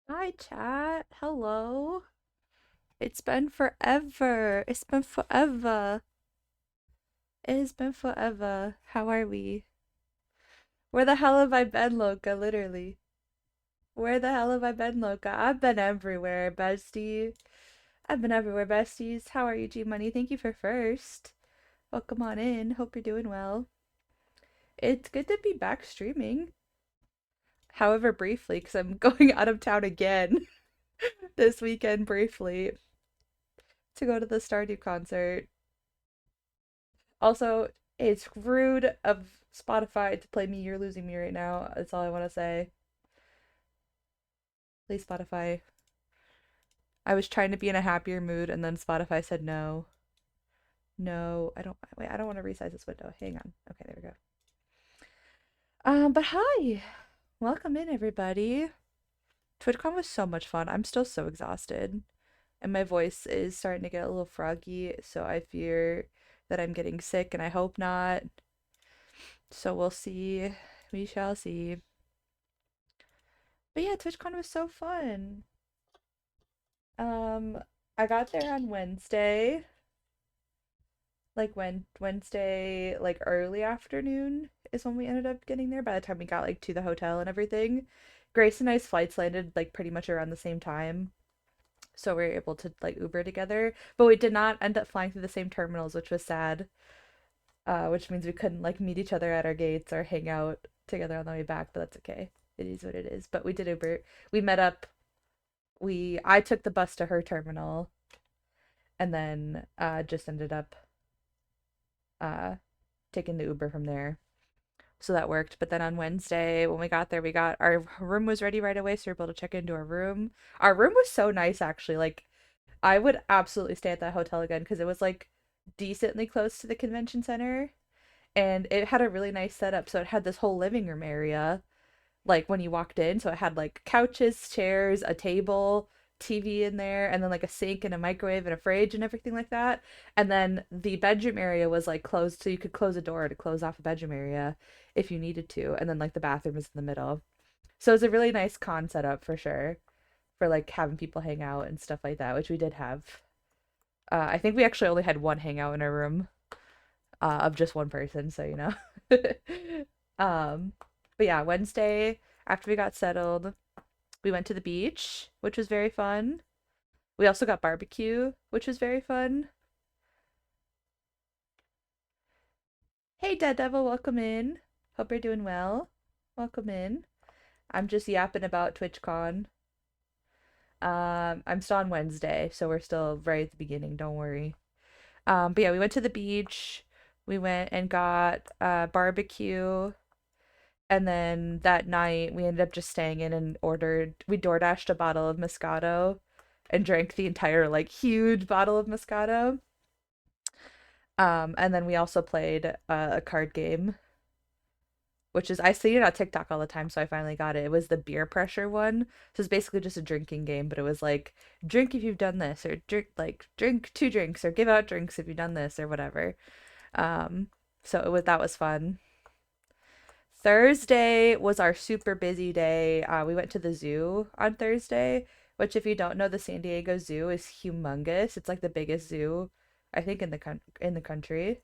Hi, chat. Hello. It's been forever. It's been forever. It has been forever. How are we? Where the hell have I been, Loca? Literally. Where the hell have I been, Loca? I've been everywhere, bestie. I've been everywhere, besties. How are you, G Money? Thank you for first. Welcome on in. Hope you're doing well. It's good to be back streaming. However, briefly, because I'm going out of town again this weekend briefly to go to the Stardew concert. Also, it's rude of Spotify to play me You're Losing Me right now. That's all I want to say. Please, Spotify. I was trying to be in a happier mood and then Spotify said no. No, I don't wait, I don't want to resize this window. Hang on. Okay, there we go. But hi. Welcome in everybody. TwitchCon was so much fun. I'm still so exhausted. And my voice is starting to get a little froggy, so I fear that I'm getting sick and I hope not. So we'll see. We shall see. But yeah, TwitchCon was so fun. Um, I got there on Wednesday, like Wednesday, like early afternoon is when we ended up getting there. By the time we got like to the hotel and everything, Grace and I's flights landed like pretty much around the same time, so we were able to like Uber together. But we did not end up flying through the same terminals, which was sad. Which means we couldn't like meet each other at our gates or hang out together on the way back. But that's okay. It is what it is. But we did Uber. We met up. I took the bus to her terminal and then just ended up uh taking the Uber from there. So that worked. But then on Wednesday, when we got there, we got our room was ready right away, so we were able to check into our room. Our room was so nice, actually. Like, I would absolutely stay at that hotel again because it was like decently close to the convention center and it had a really nice setup. So it had this whole living room area like when you walked in. So it had like couches, chairs, a table, TV in there, and then like a sink and a microwave and a fridge and everything like that. And then the bedroom area was like closed, so you could close a door to close off the bedroom area if you needed to. And then like the bathroom is in the middle. So it was a really nice con setup for sure for like having people hang out and stuff like that, which we did have. I think we actually only had one hangout in our room of just one person, so you know. um, but yeah, Wednesday after we got settled, we went to the beach, which was very fun. We also got barbecue, which was very fun. Hey, Dead Devil, welcome in. Hope you're doing well. Welcome in. I'm just yapping about TwitchCon. I'm still on Wednesday, so we're still right at the beginning. Don't worry. But yeah, we went to the beach. We went and got barbecue. And then that night we ended up just staying in and we DoorDashed a bottle of Moscato and drank the entire like huge bottle of Moscato. And then we also played a card game, which is I see it on TikTok all the time, so I finally got it. It was the beer pressure one. So it's basically just a drinking game, but it was like drink if you've done this, or drink two drinks, or give out drinks if you've done this, or whatever. Um, so that was fun. Thursday was our super busy day. We went to the zoo on Thursday, which, if you don't know, the San Diego Zoo is humongous. It's like the biggest zoo, I think, in the country.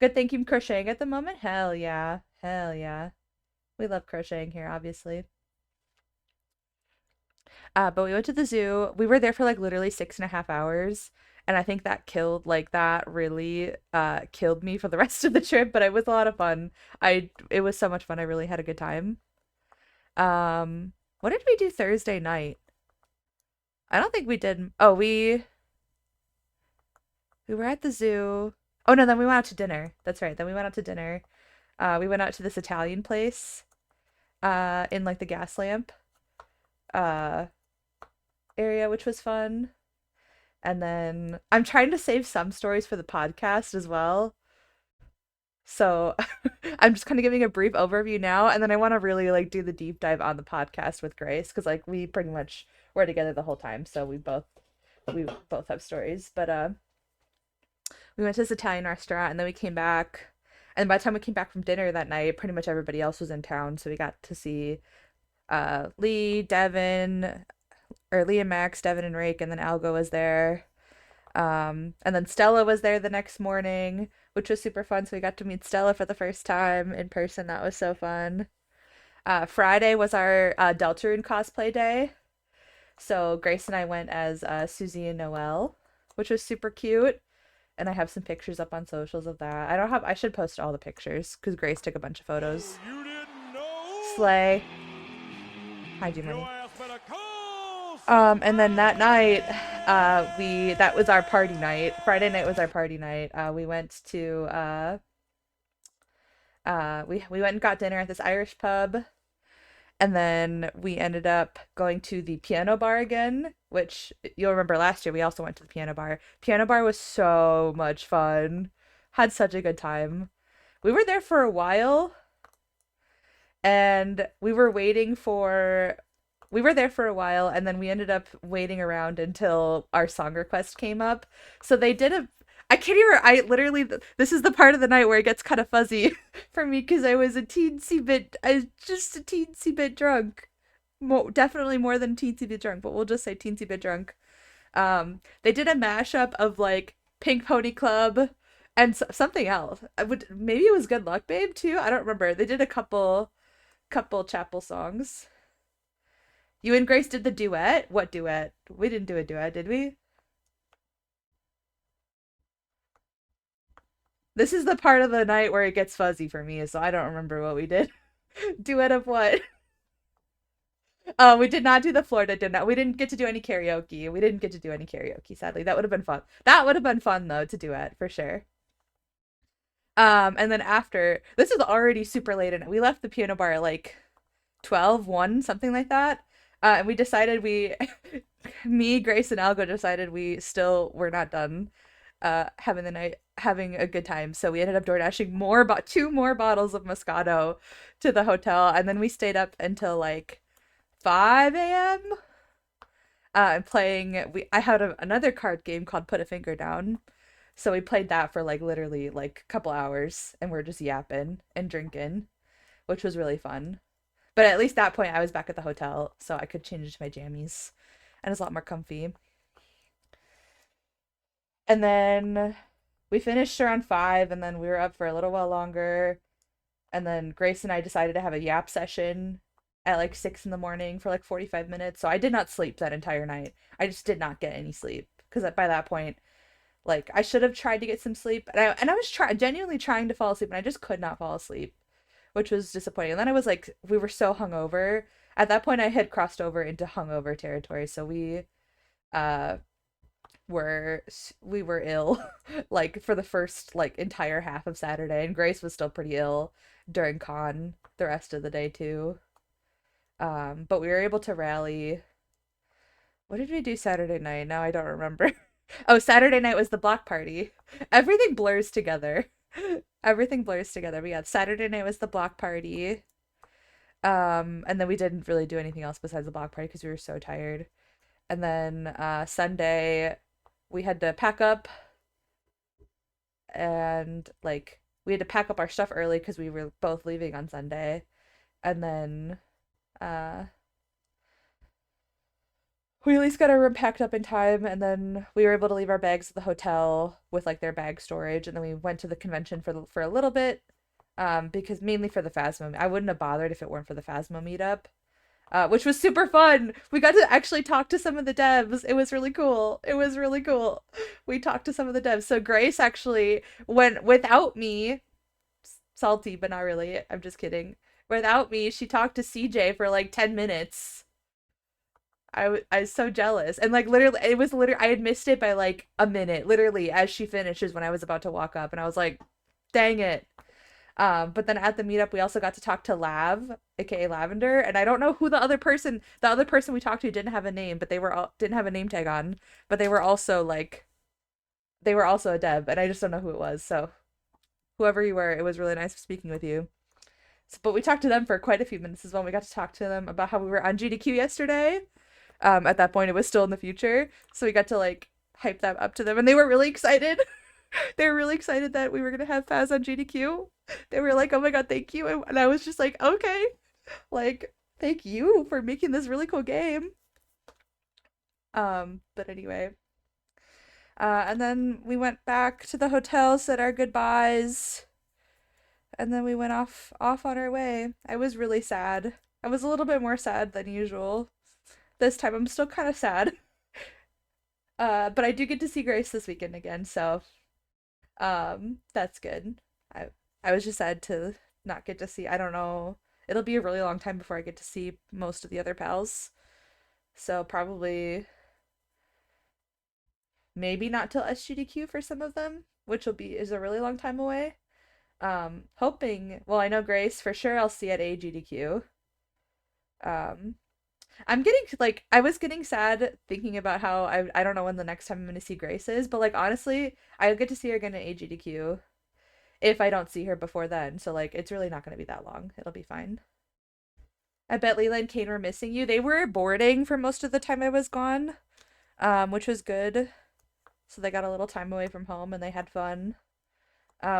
Good thing you crocheting at the moment. Hell yeah, hell yeah. We love crocheting here, obviously. But we went to the zoo. We were there for like literally 6.5 hours. And I think that killed like that really killed me for the rest of the trip, but it was a lot of fun. It was so much fun. I really had a good time. Um, what did we do Thursday night? I don't think we did. Oh, we were at the zoo. Oh no, then we went out to dinner. That's right. Then we went out to dinner. We went out to this Italian place in like the gas lamp uh area, which was fun. And then I'm trying to save some stories for the podcast as well. So I'm just kind of giving a brief overview now, and then I want to really like do the deep dive on the podcast with Grace because like we pretty much were together the whole time, so we both have stories. But we went to this Italian restaurant, and then we came back, and by the time we came back from dinner that night, pretty much everybody else was in town, so we got to see Lee, Devin, or Lee and Max, Devin and Rake, and then Algo was there. And then Stella was there the next morning, which was super fun. So we got to meet Stella for the first time in person. That was so fun. Friday was our Deltarune cosplay day. So Grace and I went as Susie and Noelle, which was super cute. And I have some pictures up on socials of that. I don't have, I should post all the pictures because Grace took a bunch of photos. You didn't know? Slay. Hi, G Your Money. ass better call And then that night, somebody! that was our party night. Friday night was our party night. We went to we went and got dinner at this Irish pub, and then we ended up going to the piano bar again, which you'll remember last year we also went to the piano bar. Piano bar was so much fun. Had such a good time. We were there for a while, and we were there for a while, and then we ended up waiting around until our song request came up. So they did a I can't even I literally this is the part of the night where it gets kind of fuzzy for me because I was just a teensy bit drunk. Definitely more than teensy bit drunk, but we'll just say teensy bit drunk. They did a mashup of like Pink Pony Club and something else. I would maybe it was Good Luck Babe too. I don't remember. They did a couple chapel songs. You and Grace did the duet. What duet? We didn't do a duet, did we? This is the part of the night where it gets fuzzy for me, so I don't remember what we did. Duet of what? Oh, we did not do the Florida dinner. We didn't get to do any karaoke. We didn't get to do any karaoke, sadly. That would have been fun. That would have been fun though to duet for sure. And then after this is already super late and we left the piano bar at like 12, 1, something like that. And we decided me, Grace, and Algo decided we still were not done having the night, having a good time. So we ended up door dashing about 2 more bottles of Moscato to the hotel. And then we stayed up until like 5 a.m. Playing, I had another card game called Put a Finger Down. So we played that for like literally like a couple hours and we're just yapping and drinking, which was really fun. But at least that point I was back at the hotel, so I could change into my jammies. And it's a lot more comfy. And then we finished around 5, and then we were up for a little while longer. And then Grace and I decided to have a yap session at like 6 in the morning for like 45 minutes. So I did not sleep that entire night. I just did not get any sleep because by that point, like I should have tried to get some sleep, and I was genuinely trying to fall asleep, and I just could not fall asleep, which was disappointing. And then I was like, we were so hungover. At that point, I had crossed over into hungover territory, so uh were we were ill like for the first like entire half of Saturday, and Grace was still pretty ill during con the rest of the day too. But we were able to rally. What did we do Saturday night? Now I don't remember. Oh, Saturday night was the block party. Everything blurs together. Everything blurs together. But yeah, Saturday night was the block party. And then we didn't really do anything else besides the block party because we were so tired. And then Sunday we had to pack up and like we had to pack up our stuff early because we were both leaving on Sunday. And then uh we at least got our room packed up in time, and then we were able to leave our bags at the hotel with like their bag storage, and then we went to the convention for a little bit, because mainly for the Phasmo. I wouldn't have bothered if it weren't for the Phasmo meetup, which was super fun. We got to actually talk to some of the devs. It was really cool. It was really cool. We talked to some of the devs. So Grace actually went without me, salty but not really. I'm just kidding. Without me, she talked to CJ for like 10 minutes. I was so jealous. And like literally it was literally I had missed it by like a minute, literally as she finishes when I was about to walk up, and I was like, dang it. But then at the meetup we also got to talk to Lav, aka Lavender, and I don't know who the other person we talked to didn't have a name, but they were all didn't have a name tag on, but they were also a dev, and I just don't know who it was. So whoever you were, it was really nice speaking with you. But we talked to them for quite a few minutes as well. We got to talk to them about how we were on GDQ yesterday. At that point it was still in the future, so we got to like hype that up to them, and they were really excited. They were really excited that we were gonna have Faz on GDQ. They were like, oh my god, thank you. And I was just like, okay, like Thank you for making this really cool game. But anyway, and then we went back to the hotel, said our goodbyes, and then we went off on our way. I was really sad. I was a little bit more sad than usual. This time I'm still kind of sad. But I do get to see Grace this weekend again, so that's good. I I was just sad to not get to see. I don't know. It'll be a really long time before I get to see most of the other pals. So probably maybe not till SGDQ for some of them, which will be is a really long time away. Hoping, well, I know Grace for sure I'll see at AGDQ. Um, I'm getting like I was getting sad thinking about how I don't know when the next time I'm gonna see Grace is, but like honestly, I'll get to see her again at AGDQ if I don't see her before then. So like it's really not gonna be that long. It'll be fine. I bet Leela and Kane were missing you. They were boarding for most of the time I was gone, which was good. So they got a little time away from home and they had fun.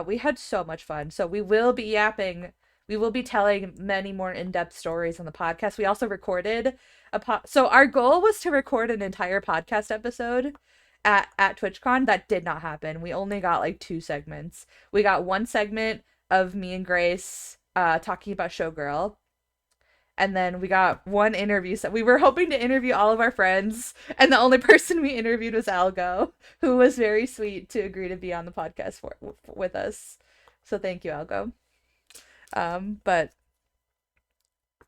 We had so much fun. So we will be yapping. We will be telling many more in-depth stories on the podcast. We also recorded so our goal was to record an entire podcast episode at TwitchCon. That did not happen. We only got like two segments. We got one segment of me and Grace talking about Showgirl, and then we got one interview. So we were hoping to interview all of our friends, and the only person we interviewed was Algo, who was very sweet to agree to be on the podcast with us. So thank you, Algo. But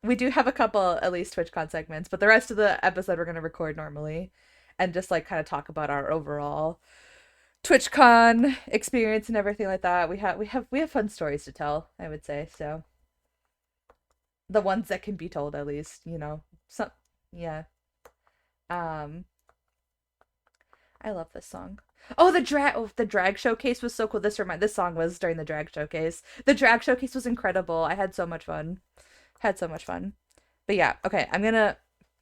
we do have a couple at least TwitchCon segments, but the rest of the episode we're gonna record normally, and just like kind of talk about our overall TwitchCon experience and everything like that. We have fun stories to tell, I would say. So the ones that can be told at least, some yeah. Um I love this song. The drag showcase was so cool. This song was during the drag showcase. The drag showcase was incredible. I had so much fun. Had so much fun. But yeah, okay,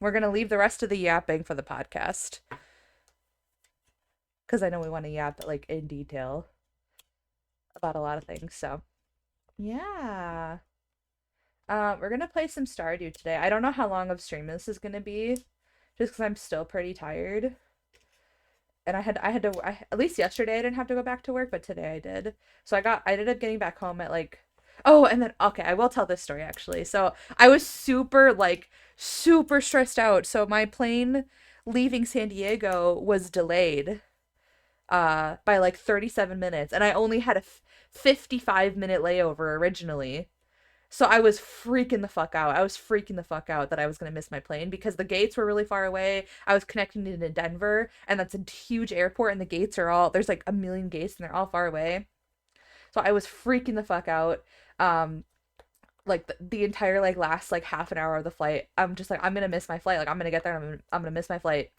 we're gonna leave the rest of the yapping for the podcast because I know we want to yap like in detail about a lot of things. So yeah. We're gonna play some Stardew today. I don't know how long of stream this is gonna be, just because I'm still pretty tired. And at least yesterday I didn't have to go back to work, but today I did. So I ended up getting back home at like, oh, and then okay, I will tell this story actually. So I was super stressed out. So my plane leaving San Diego was delayed by like 37 minutes, and I only had a 55-minute layover originally. So I was freaking the fuck out. I was freaking the fuck out that I was going to miss my plane because the gates were really far away. I was connecting into Denver, and that's a huge airport, and the gates are there's like a million gates, and they're all far away. So I was freaking the fuck out. Um, like the entire like last like half an hour of the flight, I'm just like, I'm gonna miss my flight. Like I'm gonna get there, and I'm gonna miss my flight.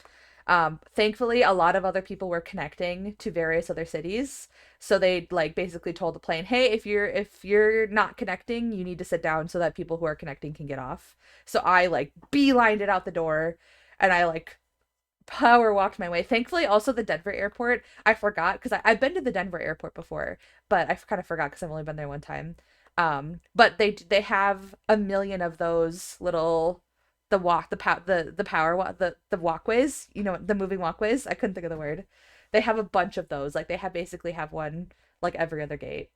Thankfully, a lot of other people were connecting to various other cities, so they like basically told the plane, "Hey, if you're not connecting, you need to sit down so that people who are connecting can get off." So I like beelined it out the door, and I like power walked my way. Thankfully, also the Denver airport, I forgot because I've been to the Denver airport before, but I kind of forgot because I've only been there one time. But they have a million of those little the power walk the walkways, the moving walkways. I couldn't think of the word. They have a bunch of those. Like they have basically have one like every other gate.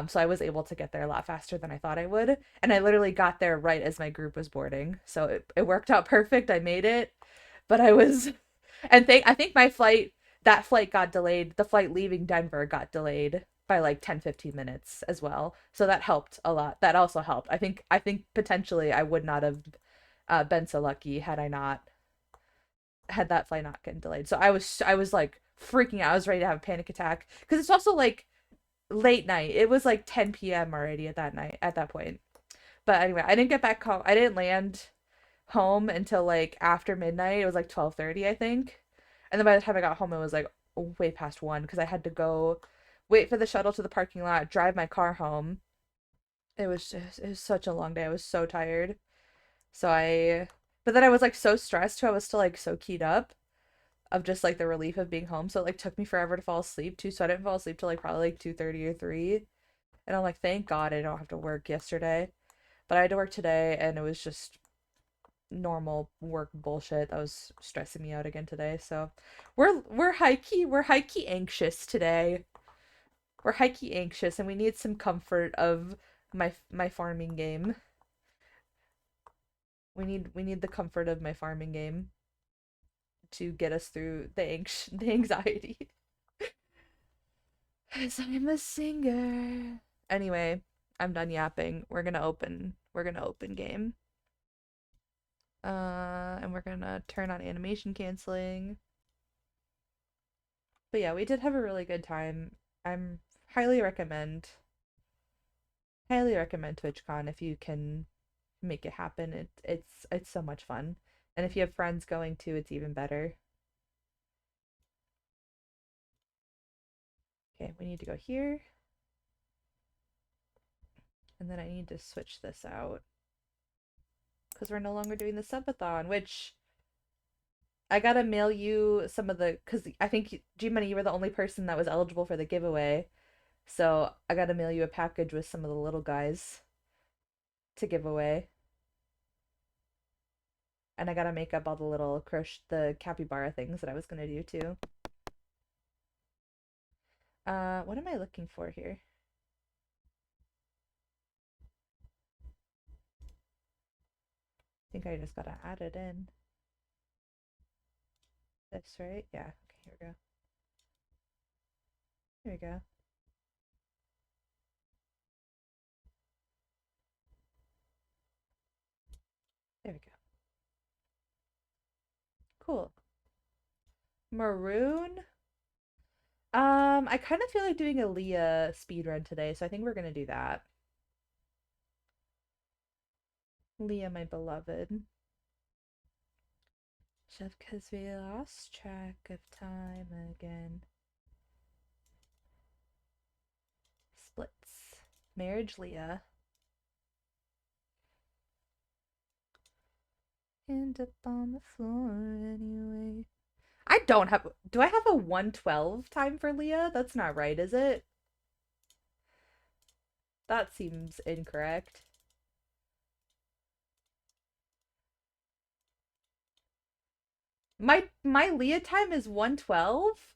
So I was able to get there a lot faster than I thought I would, and I literally got there right as my group was boarding. So it worked out perfect. I made it, but I think that flight got delayed. The flight leaving Denver got delayed by like 10-15 minutes as well. So that helped a lot. That also helped. I think potentially I would not have been so lucky had that flight not getting delayed. So I was like freaking out. I was ready to have a panic attack because it's also like late night. It was like 10 p.m. already at that point. But anyway, I didn't get back home. I didn't land home until like after midnight. It was like 12:30, I think. And then by the time I got home, it was like way past 1 because I had to go wait for the shuttle to the parking lot, drive my car home. It was such a long day. I was so tired. So but then I was like so stressed too. I was still like so keyed up of just like the relief of being home. So it like took me forever to fall asleep too. So I didn't fall asleep till like probably like 2:30 or 3. And I'm like, thank God I don't have to work yesterday. But I had to work today, and it was just normal work bullshit that was stressing me out again today. So we're high key anxious today. We're high key anxious and we need some comfort of my farming game. We need the comfort of my farming game to get us through the anxiety. Cause I'm a singer. Anyway, I'm done yapping. We're gonna open game. And we're gonna turn on animation canceling. But yeah, we did have a really good time. I'm highly recommend highly recommend TwitchCon if you can make it happen. It's so much fun. And if you have friends going too, it's even better. Okay, we need to go here. And then I need to switch this out because we're no longer doing the subathon, which I gotta mail you some of the because I think G Money, you were the only person that was eligible for the giveaway. So I gotta mail you a package with some of the little guys to give away. And I gotta make up all the little the capybara things that I was gonna do too. What am I looking for here? I think I just gotta add it in. This, right? Yeah. Okay, here we go. Here we go. There we go. Cool. Maroon? I kind of feel like doing a Leah speed run today, so I think we're gonna do that. Leah, my beloved. Just because we lost track of time again. Splits. Marriage Leah. End up on the floor anyway. I don't have. Do I have a 112 time for Leah? That's not right, is it? That seems incorrect. My Leah time is 112?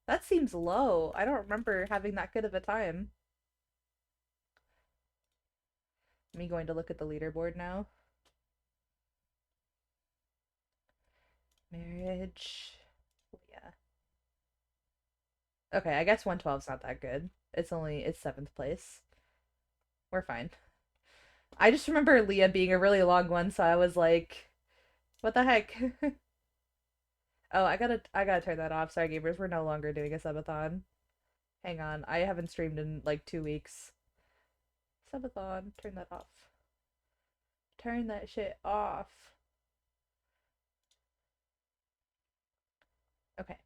That seems low. I don't remember having that good of a time. Me going to look at the leaderboard now. Marriage. Leah. Okay, I guess 112 is not that good. It's seventh place. We're fine. I just remember Leah being a really long one, so I was like, what the heck? Oh, I gotta turn that off. Sorry, gamers, we're no longer doing a subathon. Hang on, I haven't streamed in like 2 weeks. Subathon, turn that off. Turn that shit off. Okay.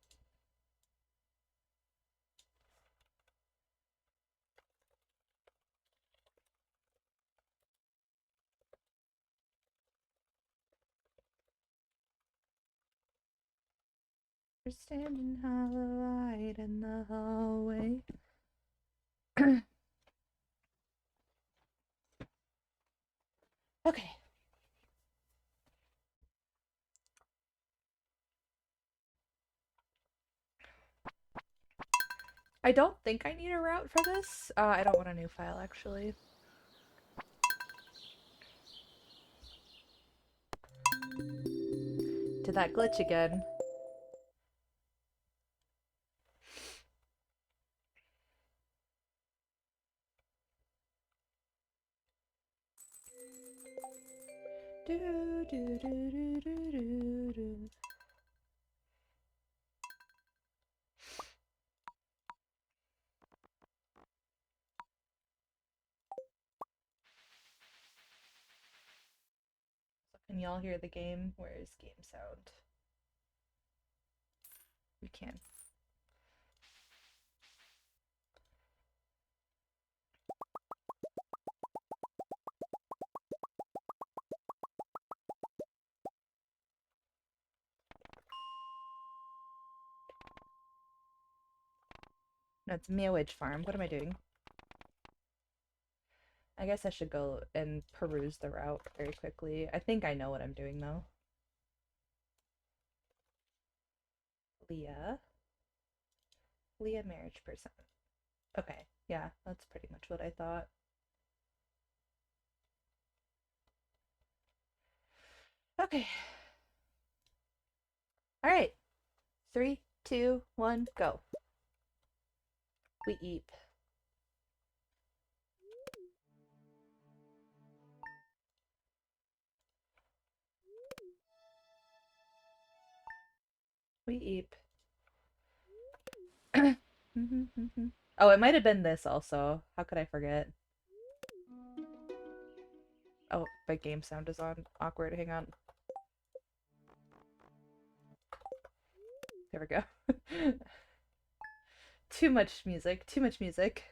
We're standing hollow eyed in the hallway. Okay. I don't think I need a route for this. I don't want a new file actually. Did that glitch again? Do do do do do do do. So can y'all hear the game? Where is game sound? We can. No, it's Meowage Farm. What am I doing? I guess I should go and peruse the route very quickly. I think I know what I'm doing though. Leah. Leah marriage person. Okay, yeah, that's pretty much what I thought. Okay. All right. Three, two, one, go. We eat. We eat. Oh, it might have been this also. How could I forget? Oh, my game sound is on. Awkward. Hang on. There we go. Too much music. Too much music.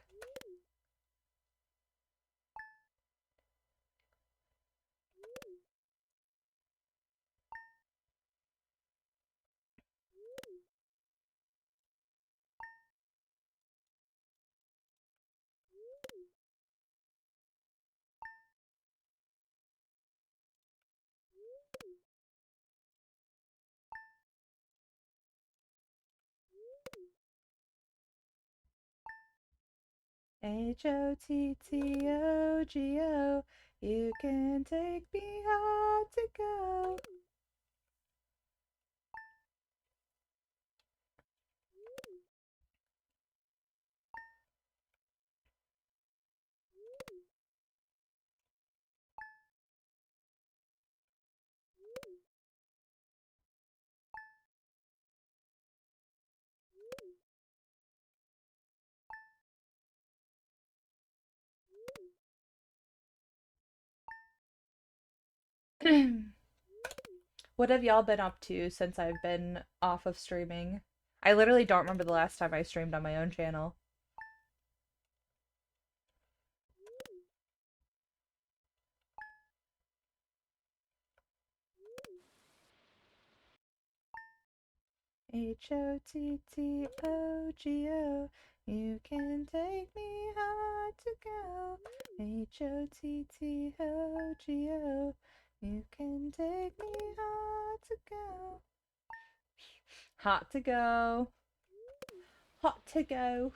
Hottogo. You can take me hard to go. What have y'all been up to since I've been off of streaming? I literally don't remember the last time I streamed on my own channel. Hottogo. You can take me hard to go. Hottogo. You can take me hard to go. Hot to go. Hot to go.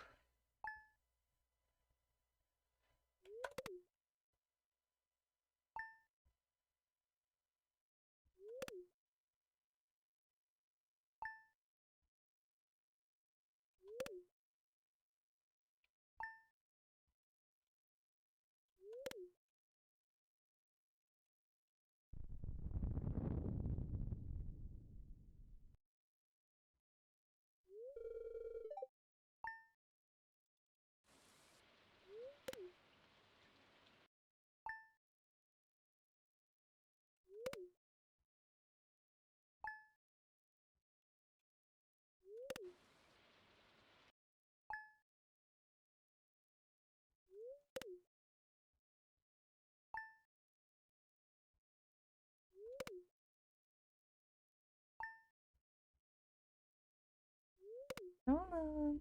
So long,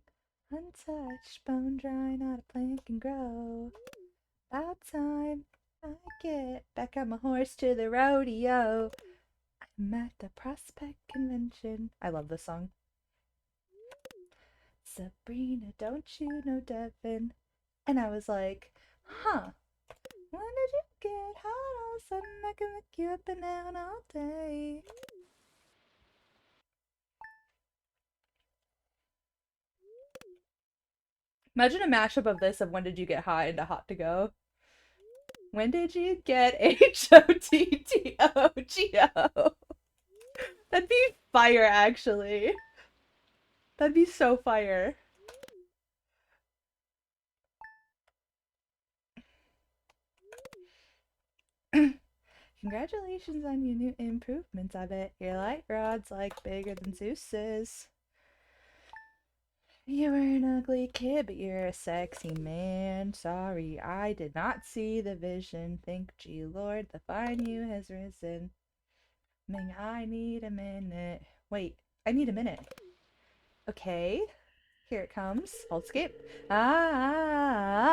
untouched, bone dry, not a plant can grow. About time I get back on my horse to the rodeo. I'm at the Prospect Convention. I love this song. Sabrina, don't you know Devin? And I was like, huh, when did you get hot all of a sudden? I can look you up and down all day. Imagine a mashup of this of when did you get hot into hot to go. When did you get Hottogo? That'd be fire, actually. That'd be so fire. Congratulations on your new improvements. I bet your light rod's like bigger than Zeus's. You were an ugly kid, but you're a sexy man. Sorry, I did not see the vision. Thank gee Lord, the fine you has risen. Ming, I need a minute. Wait, I need a minute. Okay, here it comes. Hold skip. Ah, ah,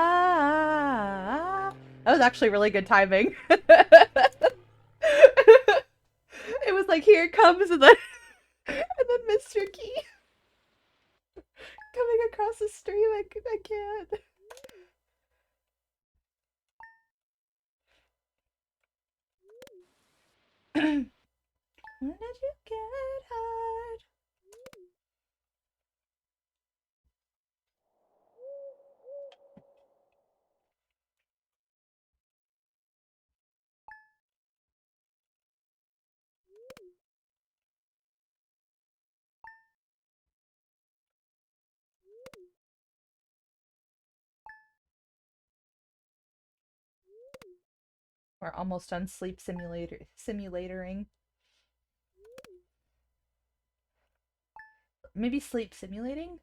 ah, ah. That was actually really good timing. It was like, here it comes, and then Mr. Key coming across the stream. I can't. When did you get hard? We're almost done sleep simulatoring. Maybe sleep simulating?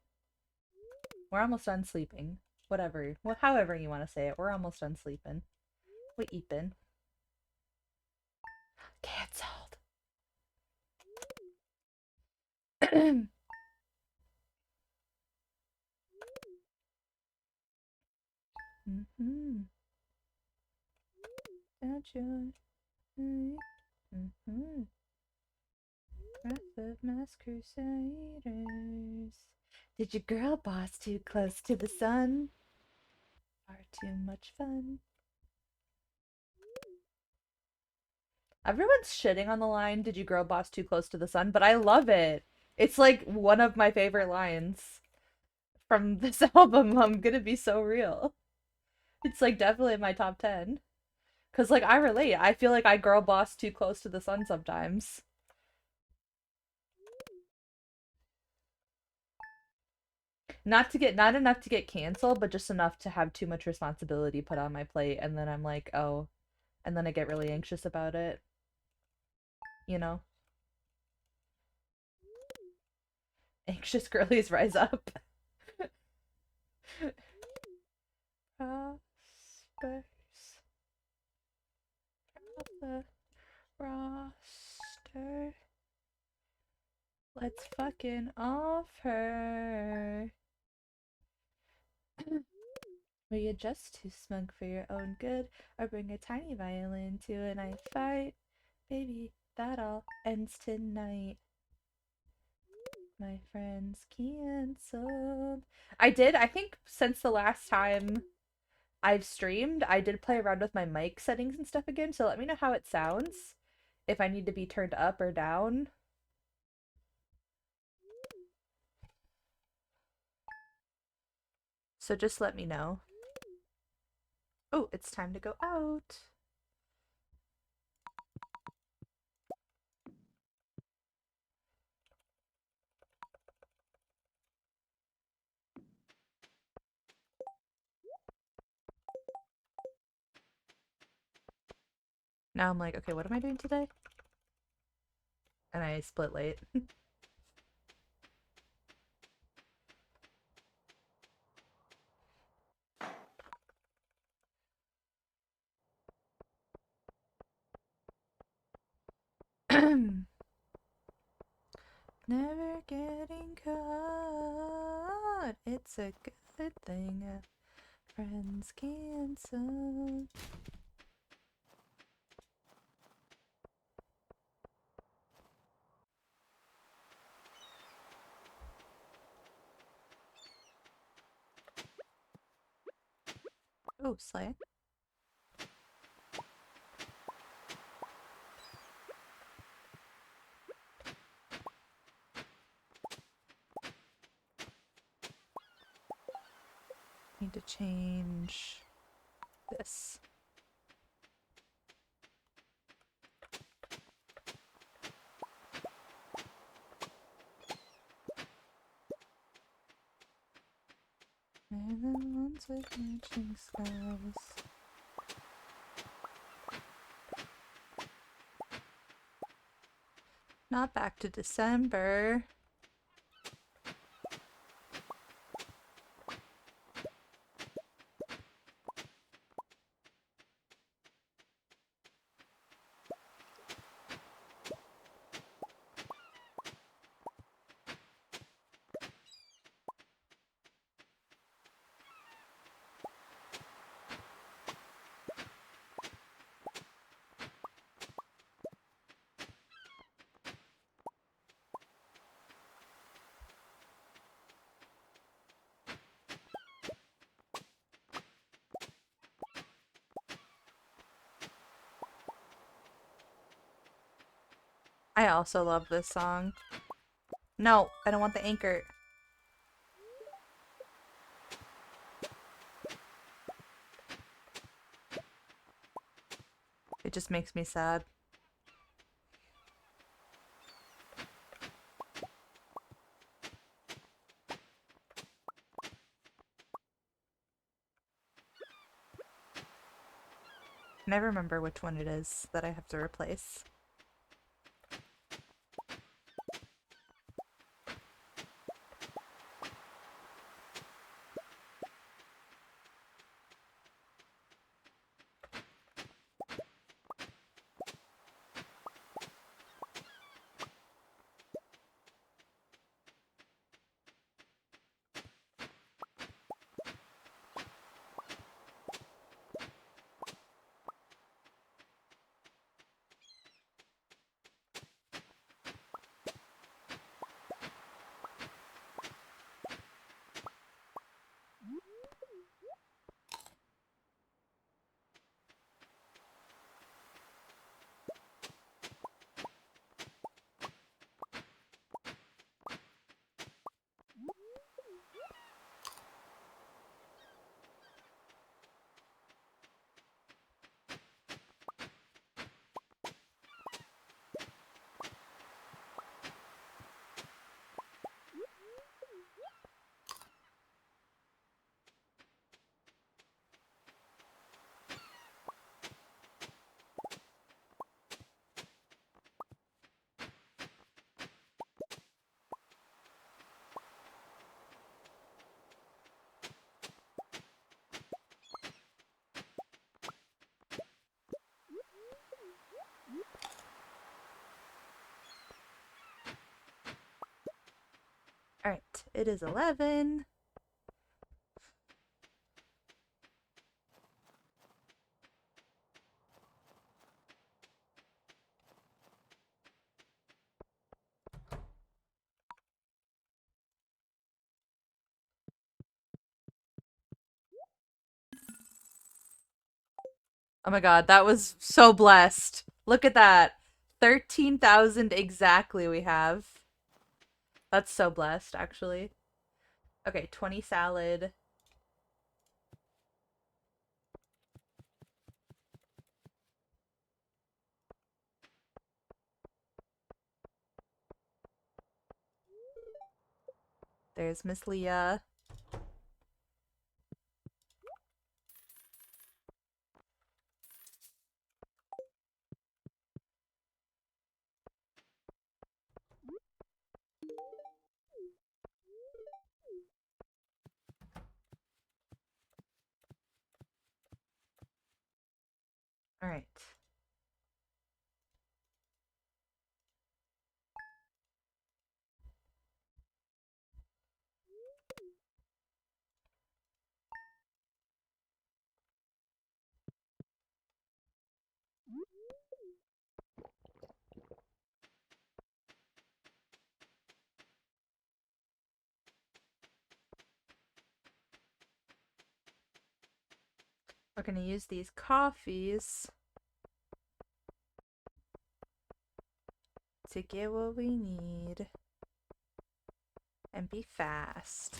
We're almost done sleeping. Whatever. Well, however you want to say it. We're almost done sleeping. We eepin'. Cancelled. Mm-hmm. Mm-hmm. Wrath of Mass Crusaders. Did your girl boss too close to the sun? Far too much fun. Everyone's shitting on the line, did you girl boss too close to the sun? But I love it. It's like one of my favorite lines from this album. I'm gonna be so real. It's like definitely in my top 10. Cause like I relate. I feel like I girl boss too close to the sun sometimes. Not enough to get canceled, but just enough to have too much responsibility put on my plate, and then I'm like, oh, and then I get really anxious about it, you know? Anxious girlies rise up. Prospers the roster. Let's fucking off her. Were you just too smug for your own good? Or bring a tiny violin to a knife fight? Baby, that all ends tonight. My friends canceled. I think since the last time I've streamed, I did play around with my mic settings and stuff again, so let me know how it sounds. If I need to be turned up or down. So just let me know. Oh, it's time to go out. Now I'm like, okay, what am I doing today? And I split late. Never getting caught. It's a good thing. Friends cancel. Oh, slay. Need to change this. And the ones with matching skies. Not back to December. I also love this song. No, I don't want the anchor. It just makes me sad. I never remember which one it is that I have to replace. Alright, it is 11. Oh my god, that was so blessed. Look at that. 13,000 exactly we have. That's so blessed, actually. Okay, 20 salad. There's Miss Leah. Alright. We're gonna use these coffees to get what we need and be fast.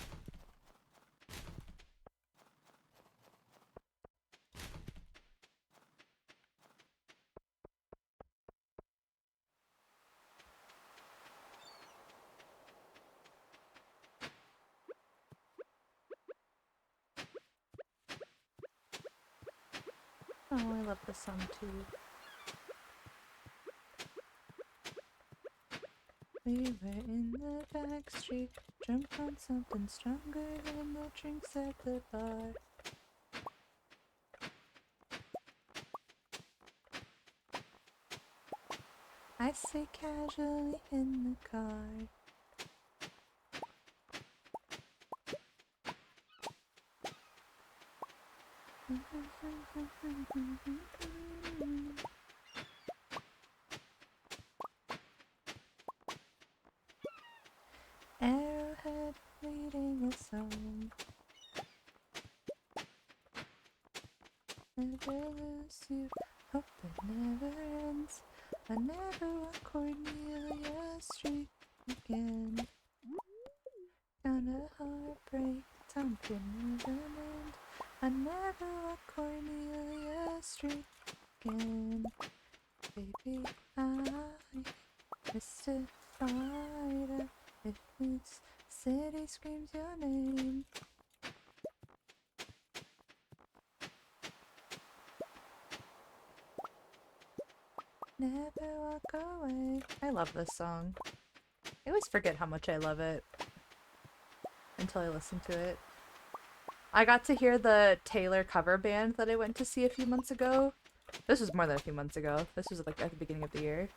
Oh, I love the song too. We were in the back street, drunk on something stronger than the drinks at the bar. I say casually in the car. Arrowhead leading us home. Never lose you, hope it never ends. I never want Cornelia Street again. Gonna heartbreak, time can never end. I never want Cornelia Street again. Baby, I mystified if this city screams your name. Never walk away. I love this song. I always forget how much I love it until I listen to it. I got to hear the Taylor cover band that I went to see a few months ago. This was more than a few months ago. This was like at the beginning of the year.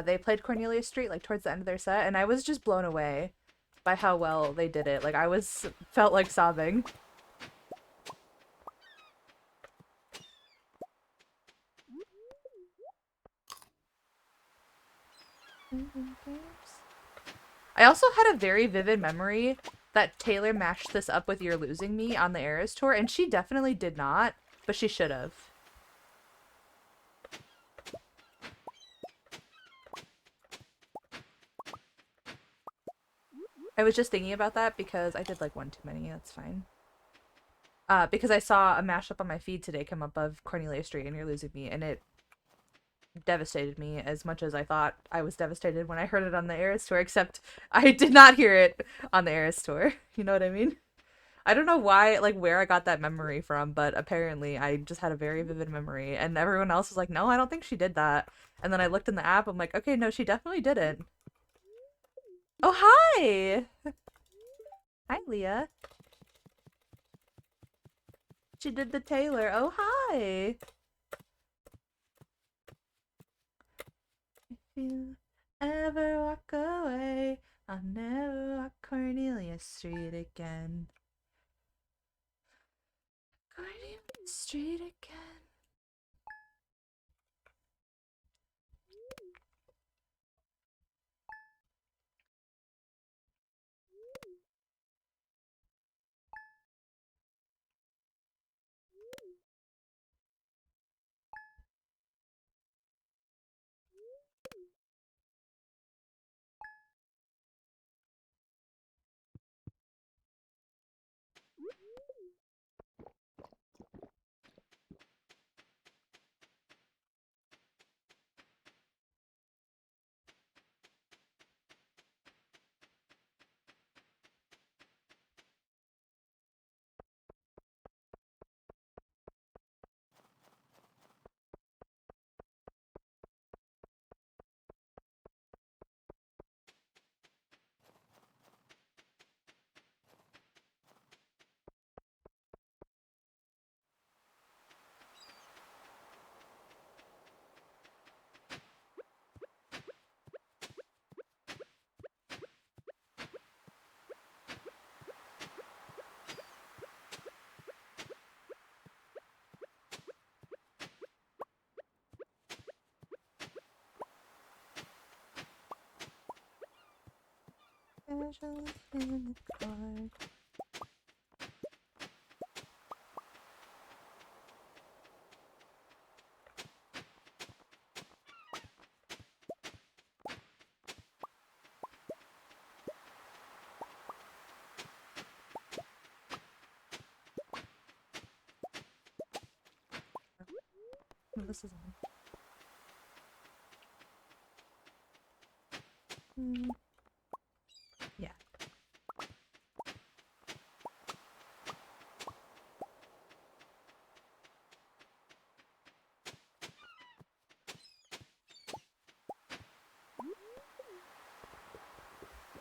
They played Cornelia Street like towards the end of their set, and I was just blown away by how well they did it. Like I felt like sobbing. I also had a very vivid memory that Taylor matched this up with You're Losing Me on the Eras tour, and she definitely did not, but she should have. I was just thinking about that because I did like one too many. That's fine. Because I saw a mashup on my feed today come up of Cornelia Street and You're Losing Me, and it devastated me as much as I thought I was devastated when I heard it on the Eras tour, except I did not hear it on the Eras tour. You know what I mean? I don't know why, like, where I got that memory from, but apparently I just had a very vivid memory, and everyone else was like, no, I don't think she did that. And then I looked in the app, I'm like, okay, no, she definitely didn't. Oh, hi! Hi, Leah. She did the Taylor. Oh, hi! If you ever walk away, I'll never walk Cornelia Street again. Cornelia Street again. Casual in the car. No, this is on. Yeah.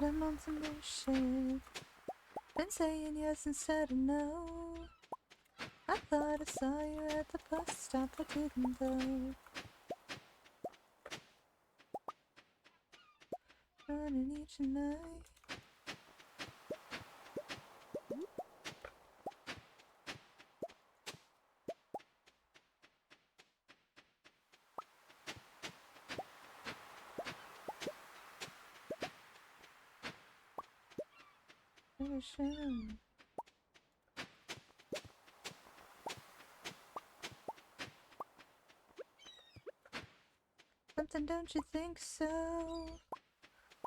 I'm on some bullshit. Been saying yes instead of no. I thought I saw you at the bus stop, I didn't though. Running each night. And don't you think so?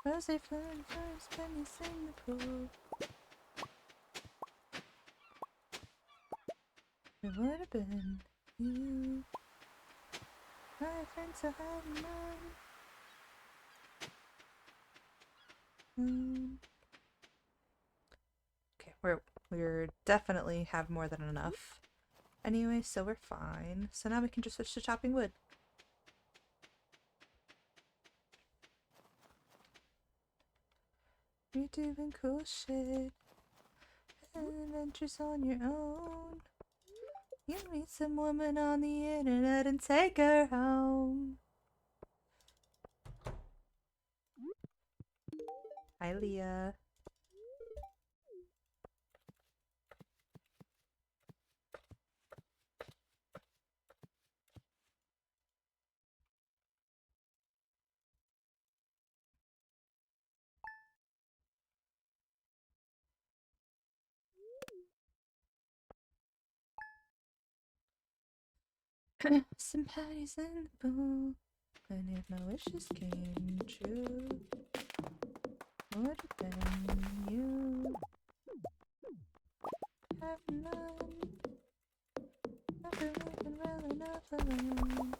Rose flowing first when you sing the pool. It would have been you. My friends are hiding mine. Okay, we're definitely have more than enough. Anyway, so we're fine. So now we can just switch to chopping wood. You're doing cool shit. Adventures on your own. You meet some woman on the internet and take her home. Hi, Leah. Some patties in the pool. And if my wishes came true, would have been you. Have none. Never living well enough alone.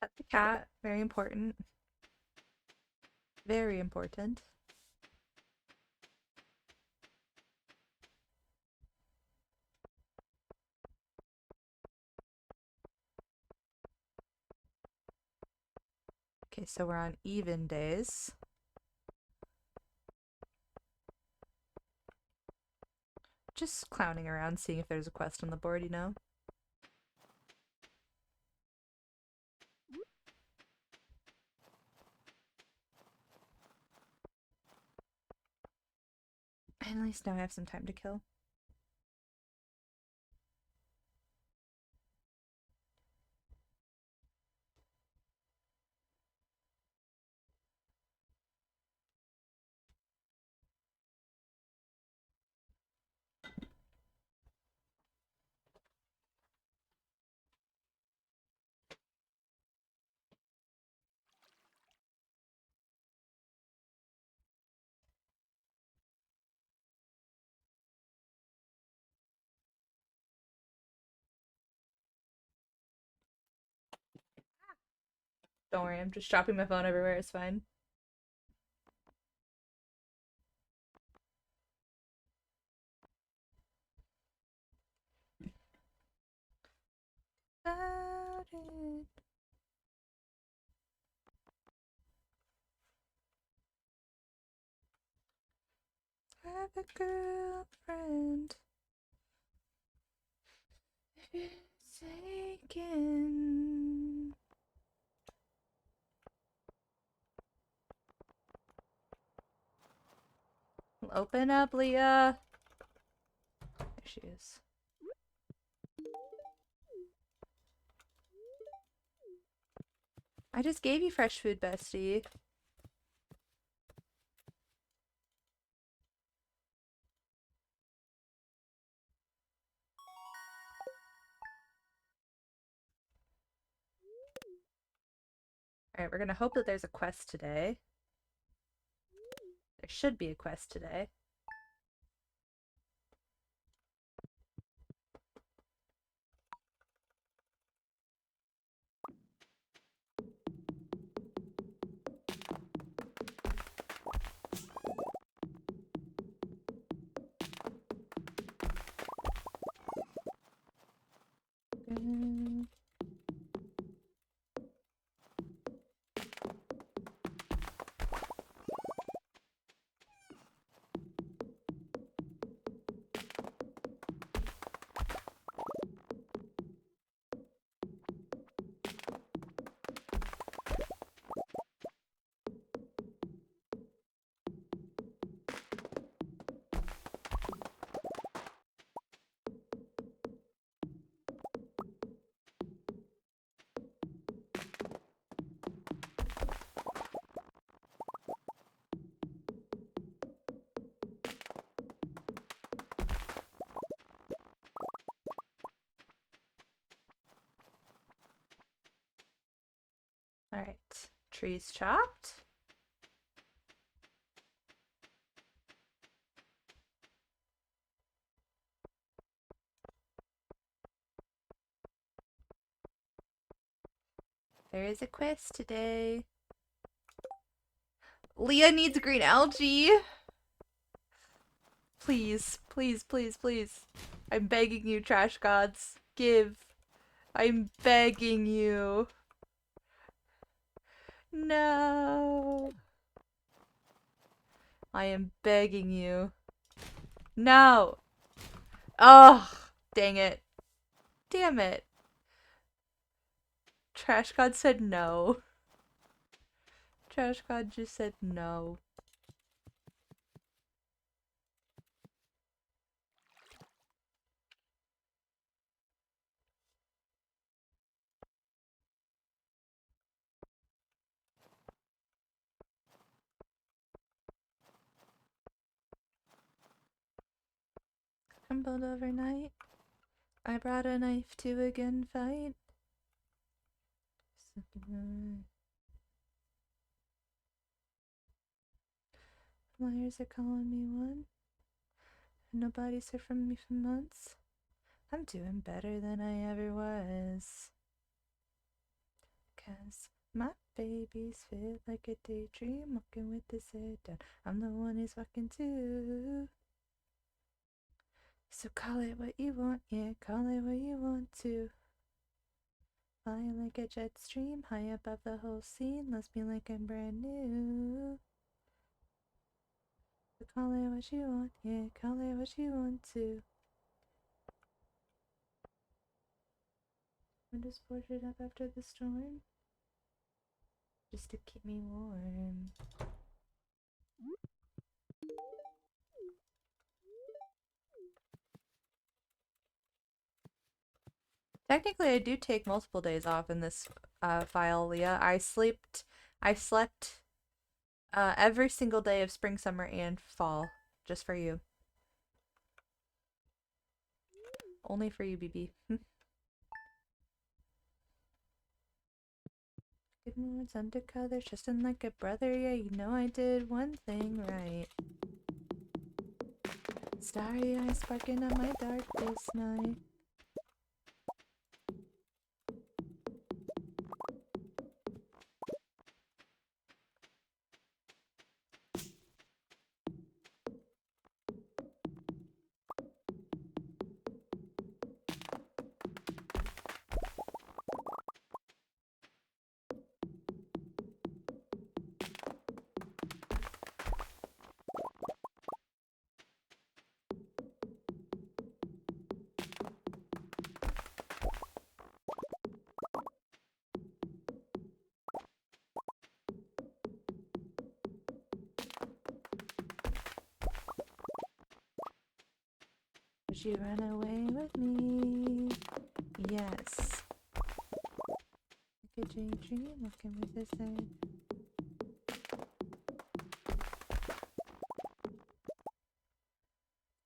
Pet the cat. Very important. Very important. Okay, so we're on even days. Just clowning around, seeing if there's a quest on the board, you know? And at least now I have some time to kill. Don't worry, I'm just dropping my phone everywhere, it's fine. About it. Have a girlfriend. It's taken. Open up, Leah. There she is. I just gave you fresh food, bestie. Alright, we're gonna hope that there's a quest today. There should be a quest today. Alright. Trees chopped. There is a quest today. Leah needs green algae. Please, please, please, please. I'm begging you, trash gods. Give. I'm begging you. No. I am begging you. No. Oh, dang it. Damn it. Trash god said no. Trash god just said no. Crumbled overnight. I brought a knife to a gunfight. Liars are calling me one. Nobody's heard from me for months. I'm doing better than I ever was. 'Cause my babies feel like a daydream, walking with his head down. I'm the one he's walking to. So call it what you want, yeah, call it what you want to. Flying like a jet stream, high above the whole scene, loves me like I'm brand new. So call it what you want, yeah, call it what you want to. I'm just boarded up after the storm, just to keep me warm. Technically, I do take multiple days off in this file, Leah. I slept every single day of spring, summer, and fall, just for you. Only for you, BB. Good moods, undercolors, trusting like a brother. Yeah, you know I did one thing right. Starry eyes sparking on my darkest night. Would you run away with me? Yes. Like a daydream, walking with his head.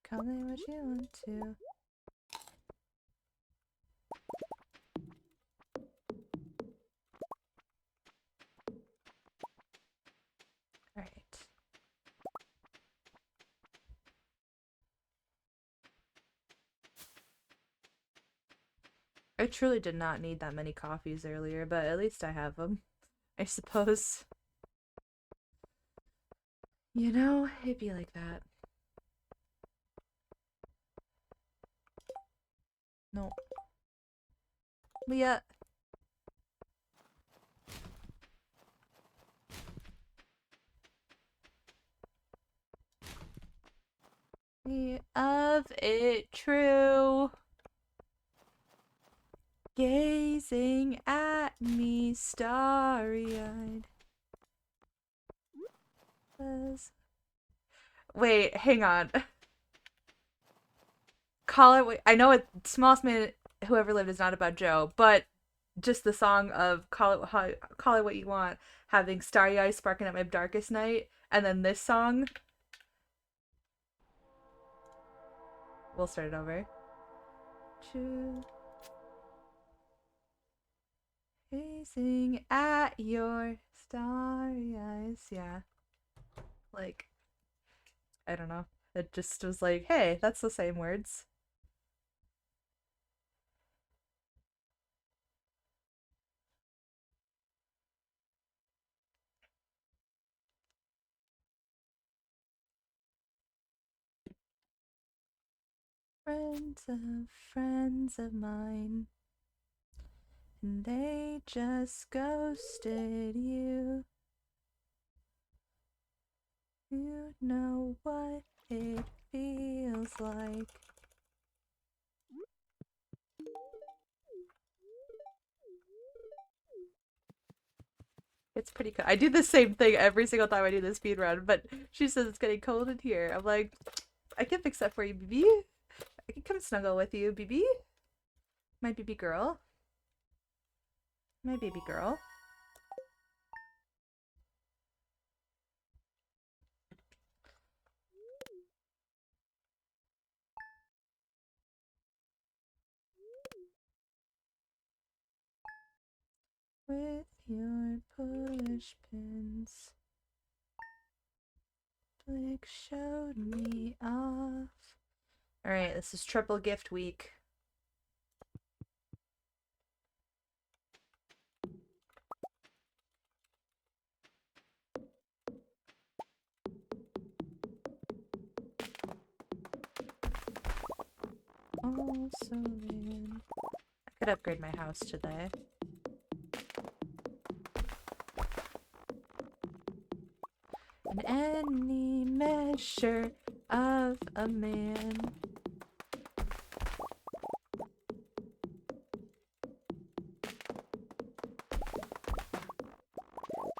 Call it what you want to. Alright. I truly did not need that many coffees earlier, but at least I have them, I suppose. You know, it'd be like that. No. Leah. Of it true. Gazing at me starry-eyed. Wait, hang on. Call it what I know it Smallest Man Who Ever Lived is not about Joe, but just the song of call it what you want, having starry eyes sparking at my darkest night, and then this song. We'll start it over. True. Gazing at your starry eyes. Yeah, like, I don't know. It just was like, hey, that's the same words. Friends of mine, and they just ghosted you. You know what it feels like. It's pretty cool. I do the same thing every single time I do this speed run, but she says it's getting cold in here. I'm like, I can fix that for you, BB. I can come snuggle with you, BB. My BB girl. My baby girl. With your push pins. Blick showed me off. Alright, this is triple gift week. Also, man. I could upgrade my house today. In any measure of a man.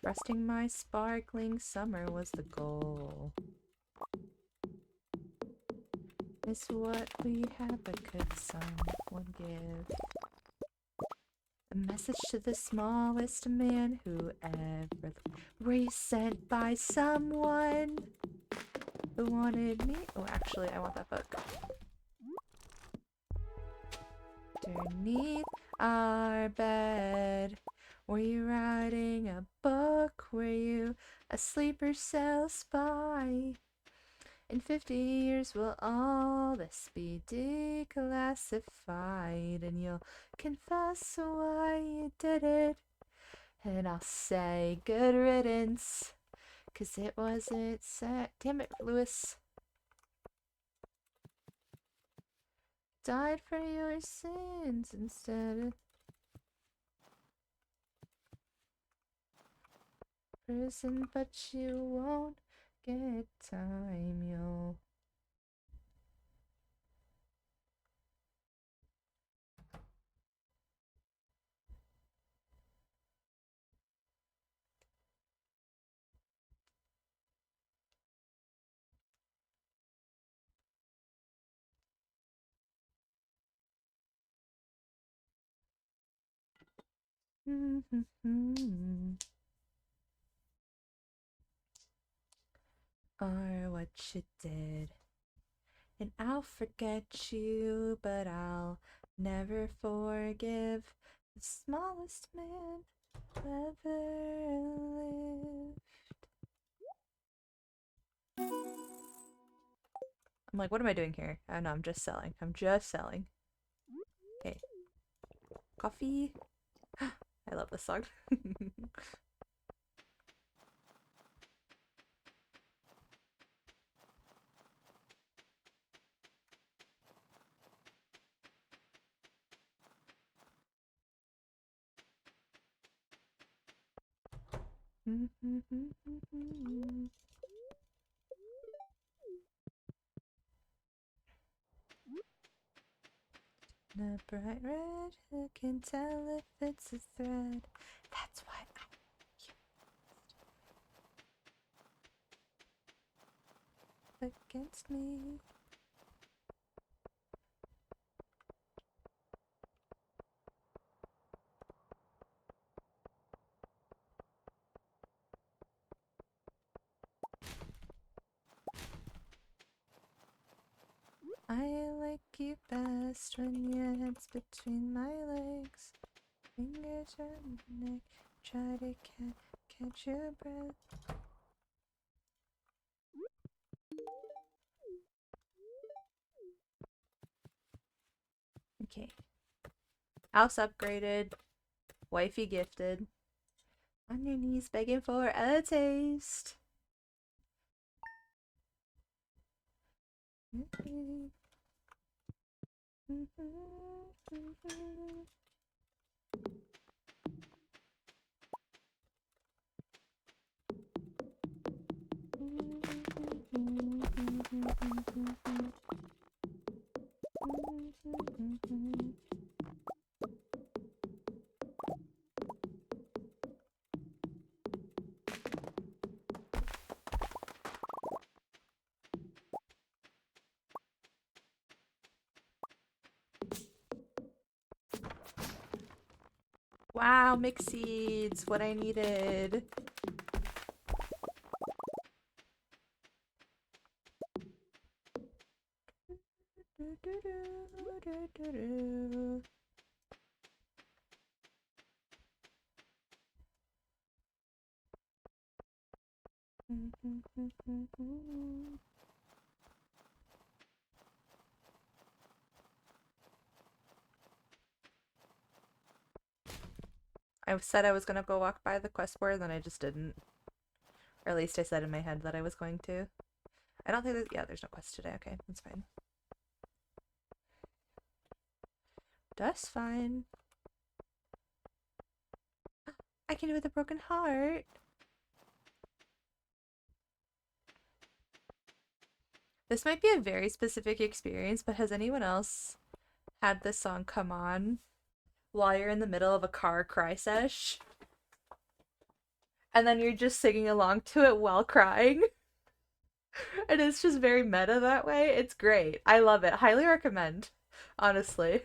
Resting my sparkling summer was the goal. Is what we have, but could someone give a message to the smallest man who ever were you sent by someone who wanted me? Oh, actually, I want that book. Underneath our bed, were you writing a book? Were you a sleeper cell spy? In 50 years will all this be declassified, and you'll confess why you did it. And I'll say good riddance, 'cause it wasn't set. Damn it, Lewis. Died for your sins instead of prison, but you won't get time, you'll. Or what you did. And I'll forget you, but I'll never forgive the smallest man who ever lived. I'm like, what am I doing here? Oh no, I'm just selling. I'm just selling. Okay. Coffee. I love this song. The bright red, who can tell if it's a thread? That's what I against me. I like you best when your head's between my legs. Fingers on the neck, try to catch your breath. Okay. House upgraded. Wifey gifted. On your knees begging for a taste. Wow, mixed seeds, what I needed. I said I was gonna go walk by the quest board, then I just didn't. Or at least I said in my head that I was going to. I don't think there's, yeah, there's no quest today. Okay, that's fine. That's fine. I can do it with a broken heart. This might be a very specific experience, but has anyone else had this song come on while you're in the middle of a car cry sesh? And then you're just singing along to it while crying? And it's just very meta that way. It's great. I love it. Highly recommend. Honestly.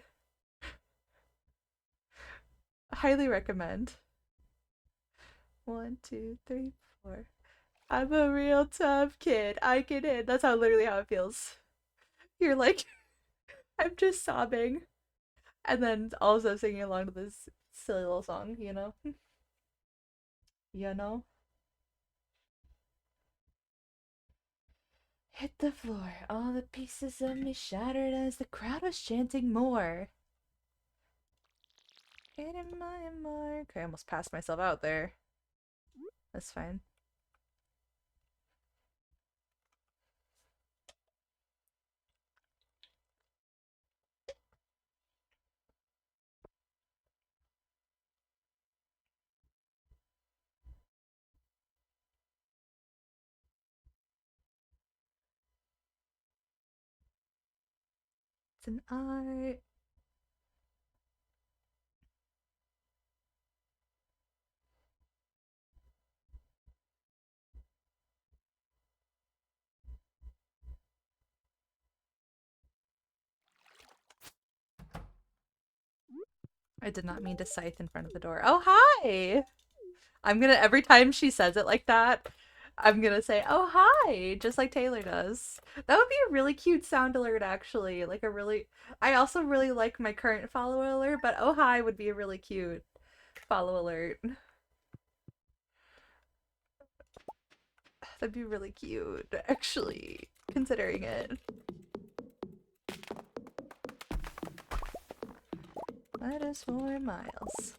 Highly recommend. 1, 2, 3, 4. I'm a real tough kid. I can hit. That's how literally how it feels. You're like, I'm just sobbing. And then also singing along to this silly little song, you know? You know? Hit the floor. All the pieces of me shattered as the crowd was chanting more. Hitting my mark. I almost passed myself out there. That's fine. It's an art. I did not mean to scythe in front of the door. Oh, hi! I'm gonna, every time she says it like that, I'm gonna say, oh, hi! Just like Taylor does. That would be a really cute sound alert, actually. Like a really, I also really like my current follow alert, but oh, hi would be a really cute follow alert. That'd be really cute, actually, considering it. That is 4 miles.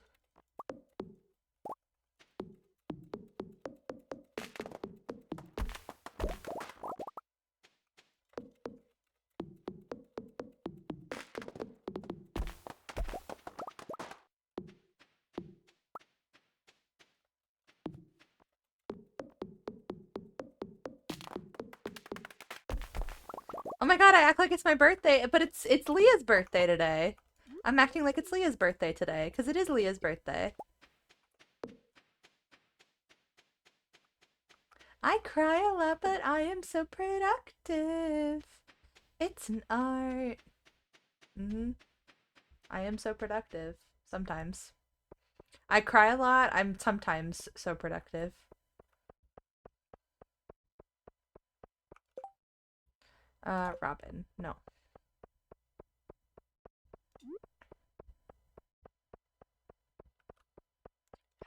Oh my god, I act like it's my birthday, but it's Leah's birthday today. I'm acting like it's Leah's birthday today, because it is Leah's birthday. I cry a lot, but I am so productive. It's an art. I am so productive. Sometimes. I cry a lot. I'm sometimes so productive. Robin. No.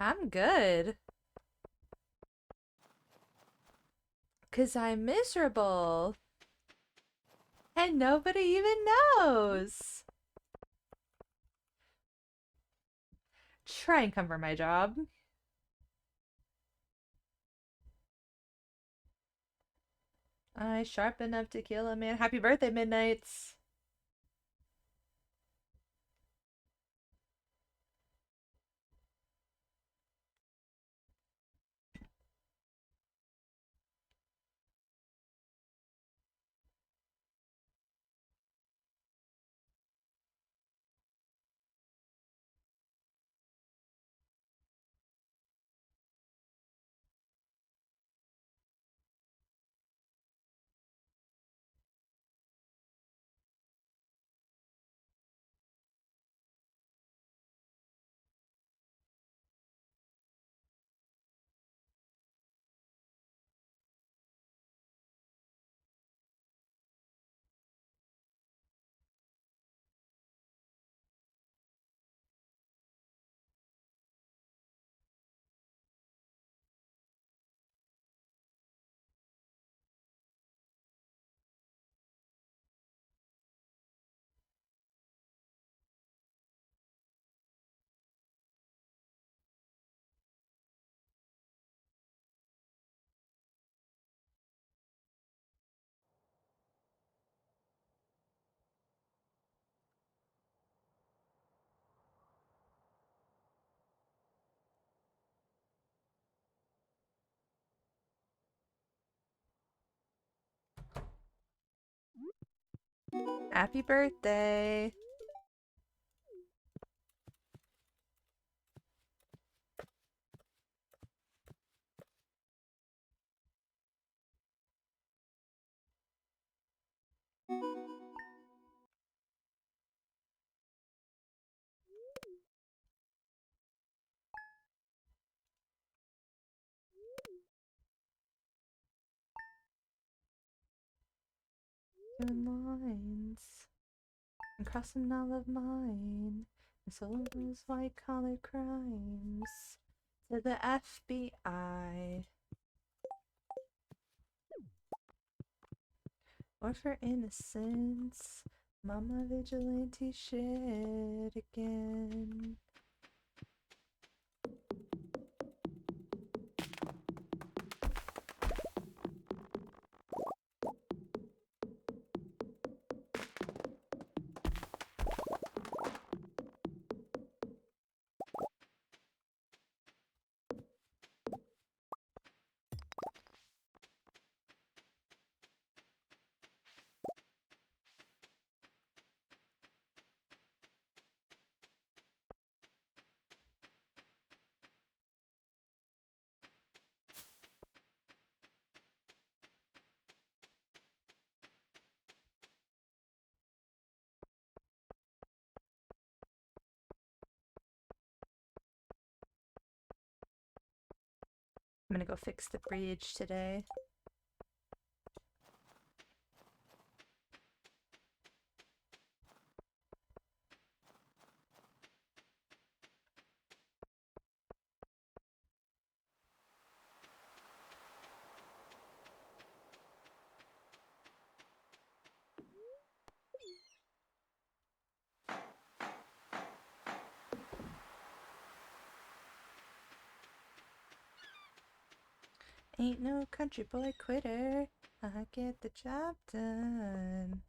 I'm good. 'Cause I'm miserable. And nobody even knows. Try and cover my job. I sharp enough to kill a man. Happy birthday, Midnights. Happy birthday. Doing lines. And crossing all of mine. And so those white collar crimes. To the FBI. Or for innocence. Mama vigilante shit again. I'm gonna go fix the bridge today. Ain't no country boy quitter. I get the job done.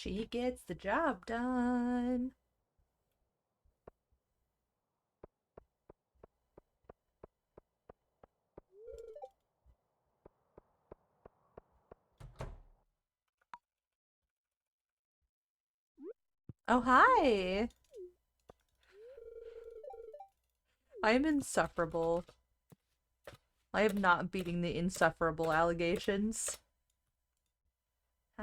She gets the job done. Oh, hi. I am insufferable. I am not beating the insufferable allegations.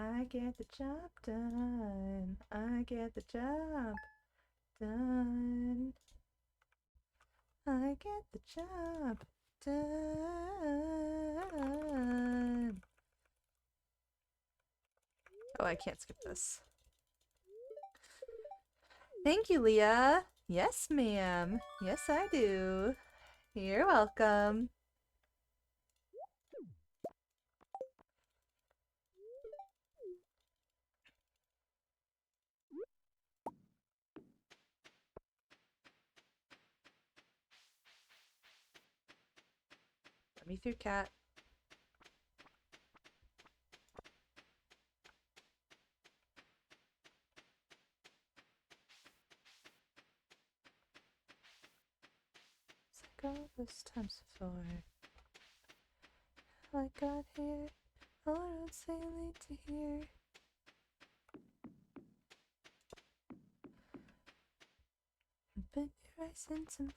I get the job done. I get the job done. I get the job done. Oh, I can't skip this. Thank you, Leah. Yes, ma'am. Yes, I do. You're welcome. Let me through, cat. It's like all those times before. I got here, all roads say lead to here. But your eyes into mine.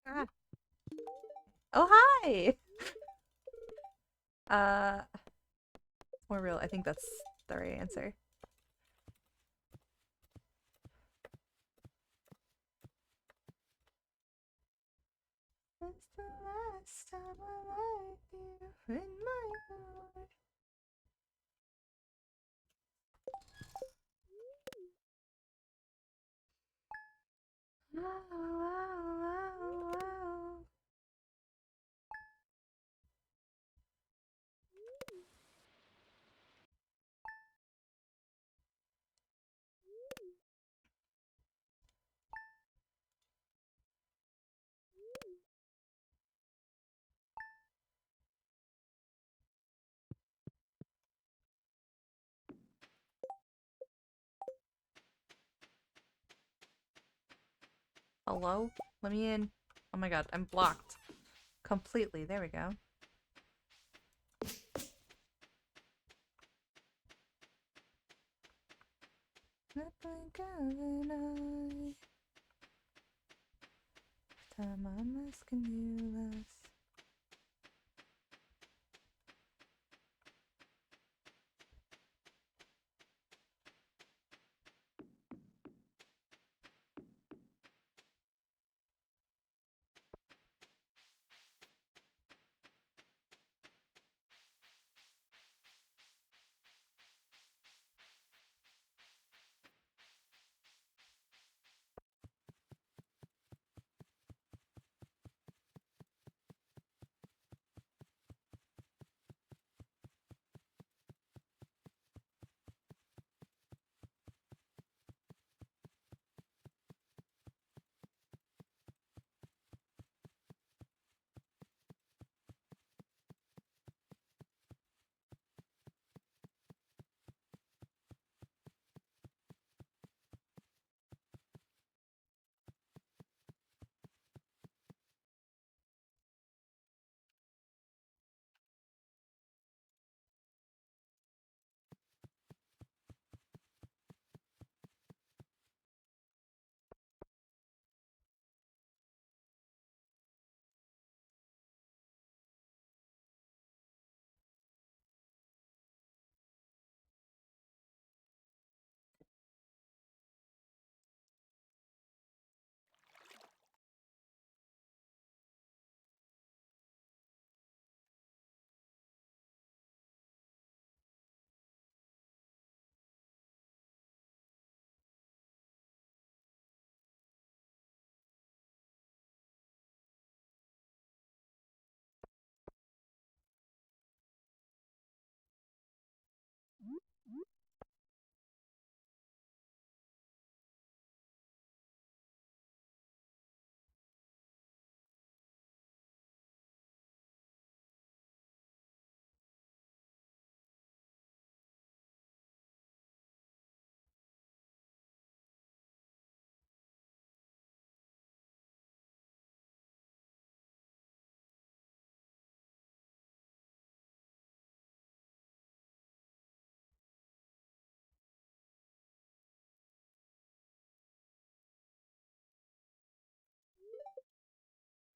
Ah. Oh, hi! Uh, more real. I think that's the right answer. It's the last time I liked you in my heart. Wow, wow, wow, wow. Hello? Let me in. Oh my god, I'm blocked. Completely. There we go. my God, time I'm asking you less.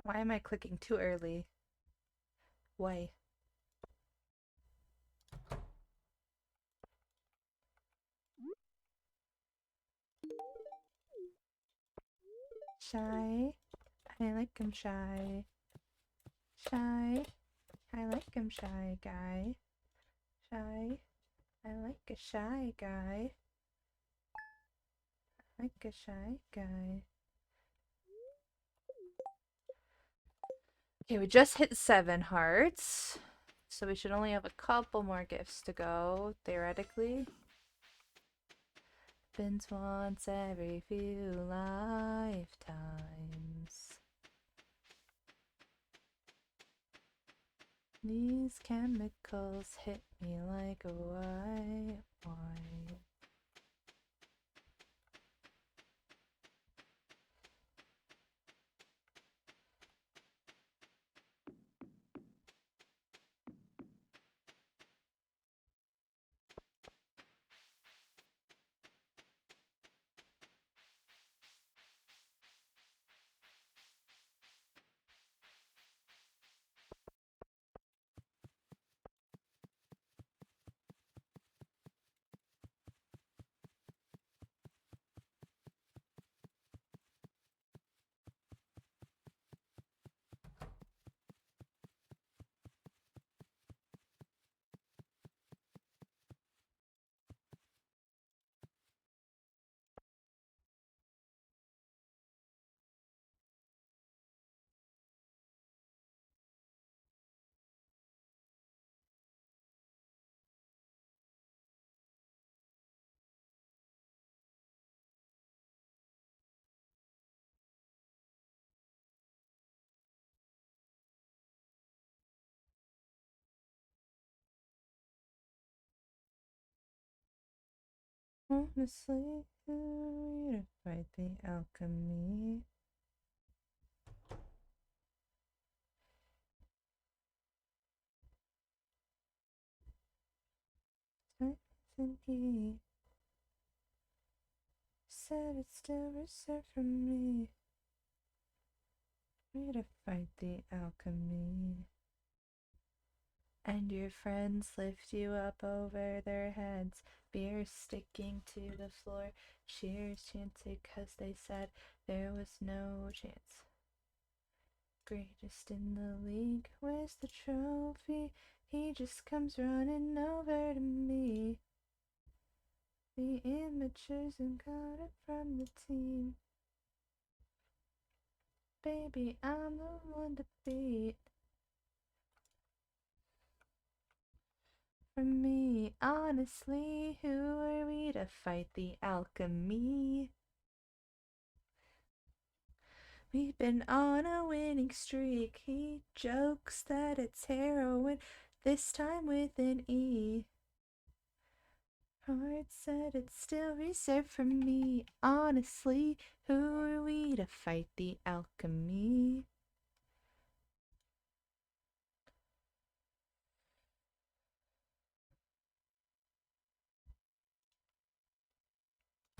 Why am I clicking too early? Why? Shy. I like him shy. Shy. I like him shy guy. Shy. I like a shy guy. Like a shy guy. Okay, we just hit 7 hearts. So we should only have a couple more gifts to go, theoretically. Happens once every few lifetimes. These chemicals hit me like a white wine. Honestly, to fight the alchemy. Isn't he? said it's still reserved for me. Me to fight the alchemy. And your friends lift you up over their heads, beer sticking to the floor, cheers chanted 'cause they said there was no chance. Greatest in the league, where's the trophy? He just comes running over to me. The amateurs and got it from the team. Baby, I'm the one to beat. For me, honestly, who are we to fight the alchemy? We've been on a winning streak. He jokes that it's heroin, this time with an E. Heart said it's still reserved for me. Honestly, who are we to fight the alchemy?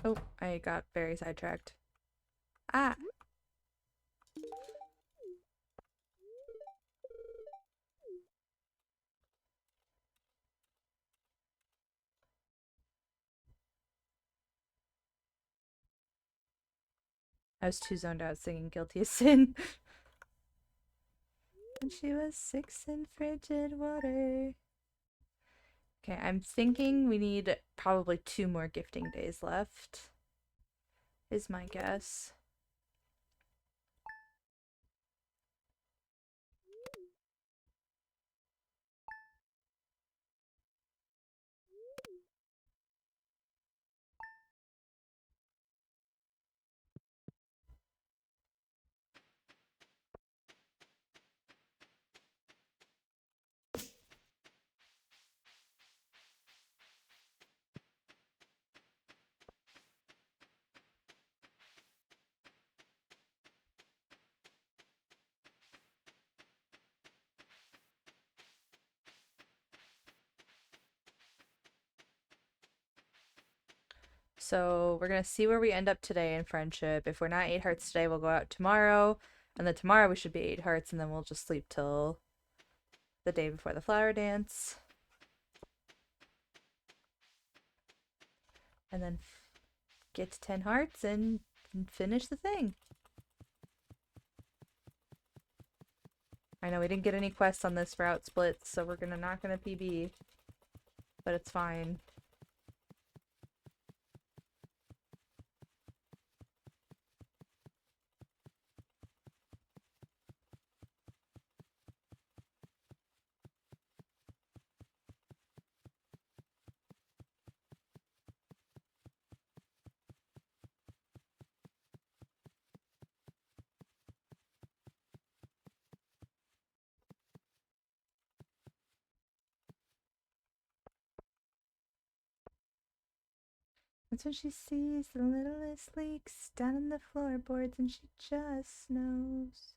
Oh, I got very sidetracked. Ah! I was too zoned out singing Guilty as Sin. When she was 6 in frigid water. Okay, I'm thinking we need probably 2 more gifting days left, is my guess. So we're gonna see where we end up today in friendship. If we're not 8 hearts today, we'll go out tomorrow. And then tomorrow we should be 8 hearts, and then we'll just sleep till the day before the flower dance. And then get to 10 hearts and finish the thing. I know we didn't get any quests on this route split, so we're not gonna PB. But it's fine. That's when she sees the littlest leaks down in the floorboards, and she just knows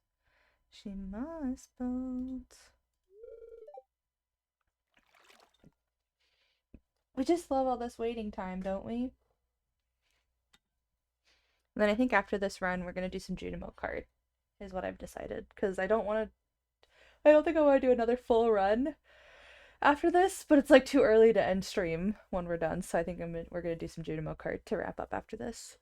she must bolt. We just love all this waiting time, don't we? And then I think after this run, we're gonna do some Junimo cart, is what I've decided. Because I don't think I want to do another full run after this, but it's like too early to end stream when we're done. So I think we're gonna do some Junimo cart to wrap up after this.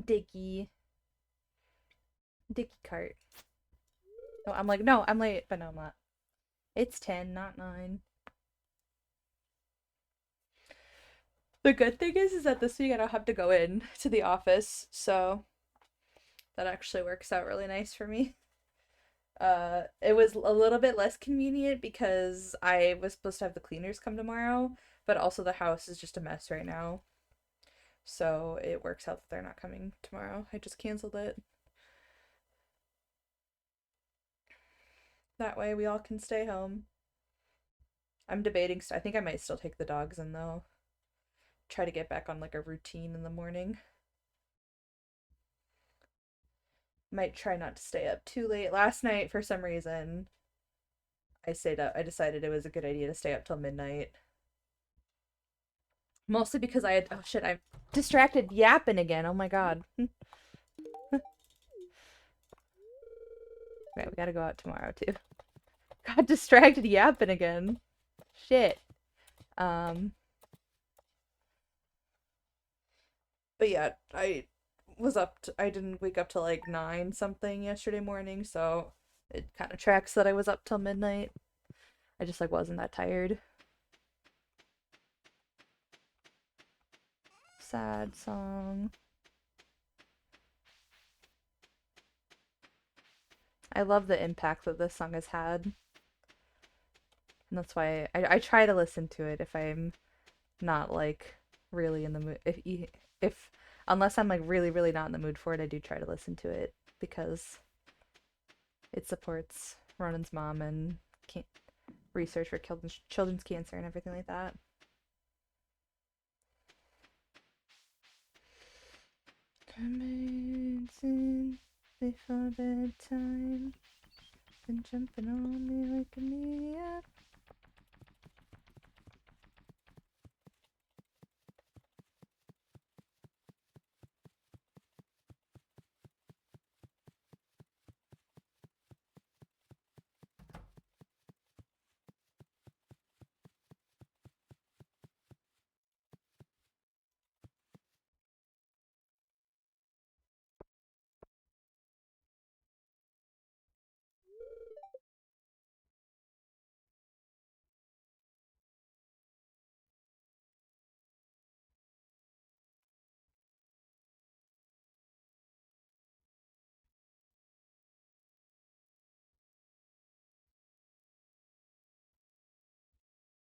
Dicky. Dicky cart. No, I'm like, no, I'm late, but no, I'm not. It's 10, not 9. The good thing is that this week I don't have to go in to the office, so that actually works out really nice for me. It was a little bit less convenient because I was supposed to have the cleaners come tomorrow, but also the house is just a mess right now. So it works out that they're not coming tomorrow. I just canceled it. That way we all can stay home. I'm debating, I think I might still take the dogs in though. try to get back on like a routine in the morning. Might try not to stay up too late. Last night, for some reason, I stayed up. I decided it was a good idea to stay up till midnight. Mostly because I had, oh shit, I'm distracted yapping again. Oh my god. Okay, we gotta go out tomorrow too. Got distracted yapping again. Shit. Um, but yeah, I didn't wake up till like 9 something yesterday morning, so it kind of tracks that I was up till midnight. I just like wasn't that tired. Sad song. I love the impact that this song has had. And that's why I try to listen to it if I'm not like really in the mood. If unless I'm like really really not in the mood for it, I do try to listen to it because it supports Ronan's mom and can research for children's cancer and everything like that. Commencing before bedtime, been jumping on me like a maniac.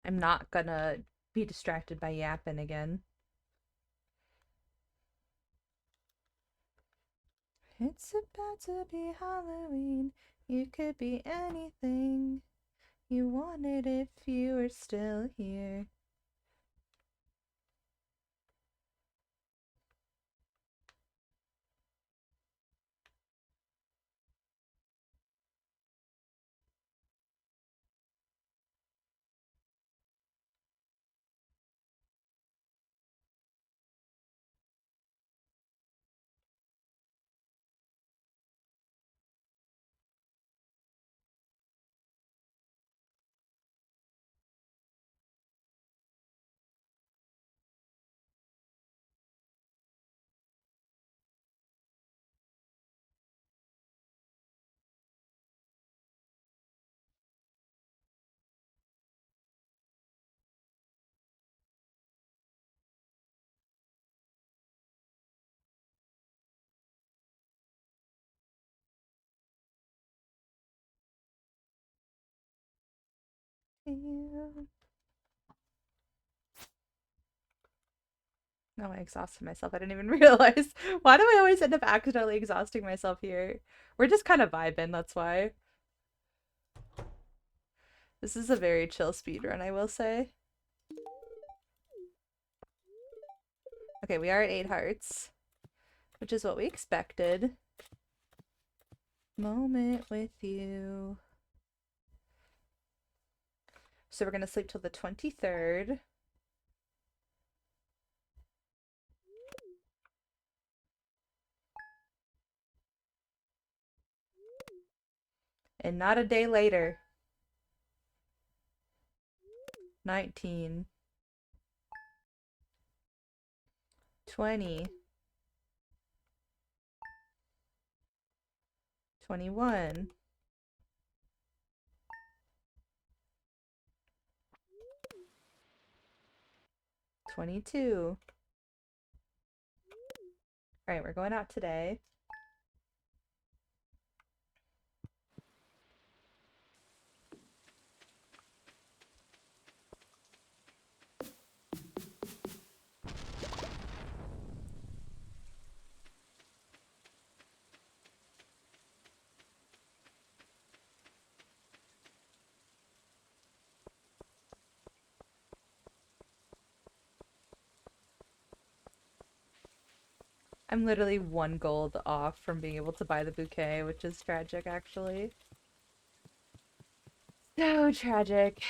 I'm not gonna be distracted by yapping again. It's about to be Halloween. You could be anything you wanted if you were still here. You. No, I exhausted myself. I didn't even realize. Why do I always end up accidentally exhausting myself here? We're just kind of vibing, that's why. This is a very chill speed run, I will say. Okay, we are at 8 hearts, which is what we expected. Moment with you. So we're gonna sleep till the 23rd. And not a day later. 19. 20. 21. 22. All right, we're going out today. I'm literally 1 gold off from being able to buy the bouquet, which is tragic, actually. So tragic.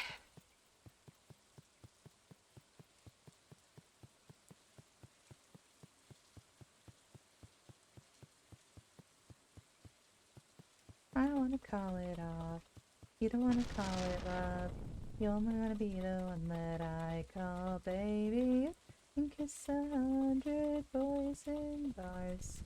I don't wanna call it off. You don't wanna call it love. You only wanna be the one that I call baby. And kiss 100 boys in bars.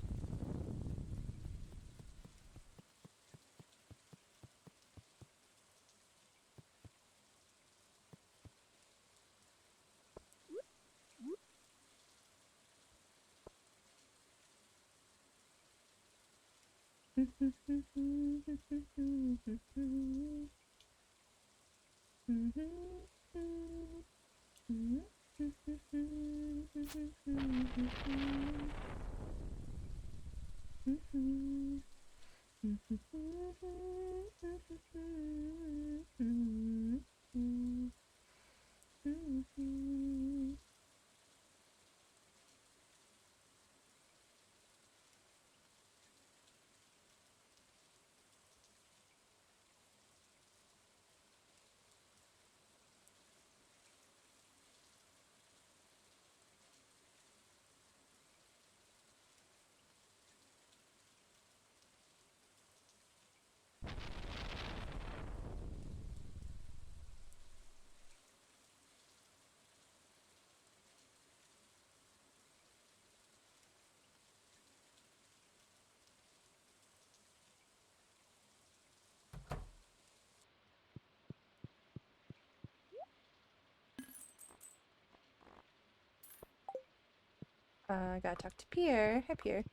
I gotta talk to Pierre. Hi, Pierre.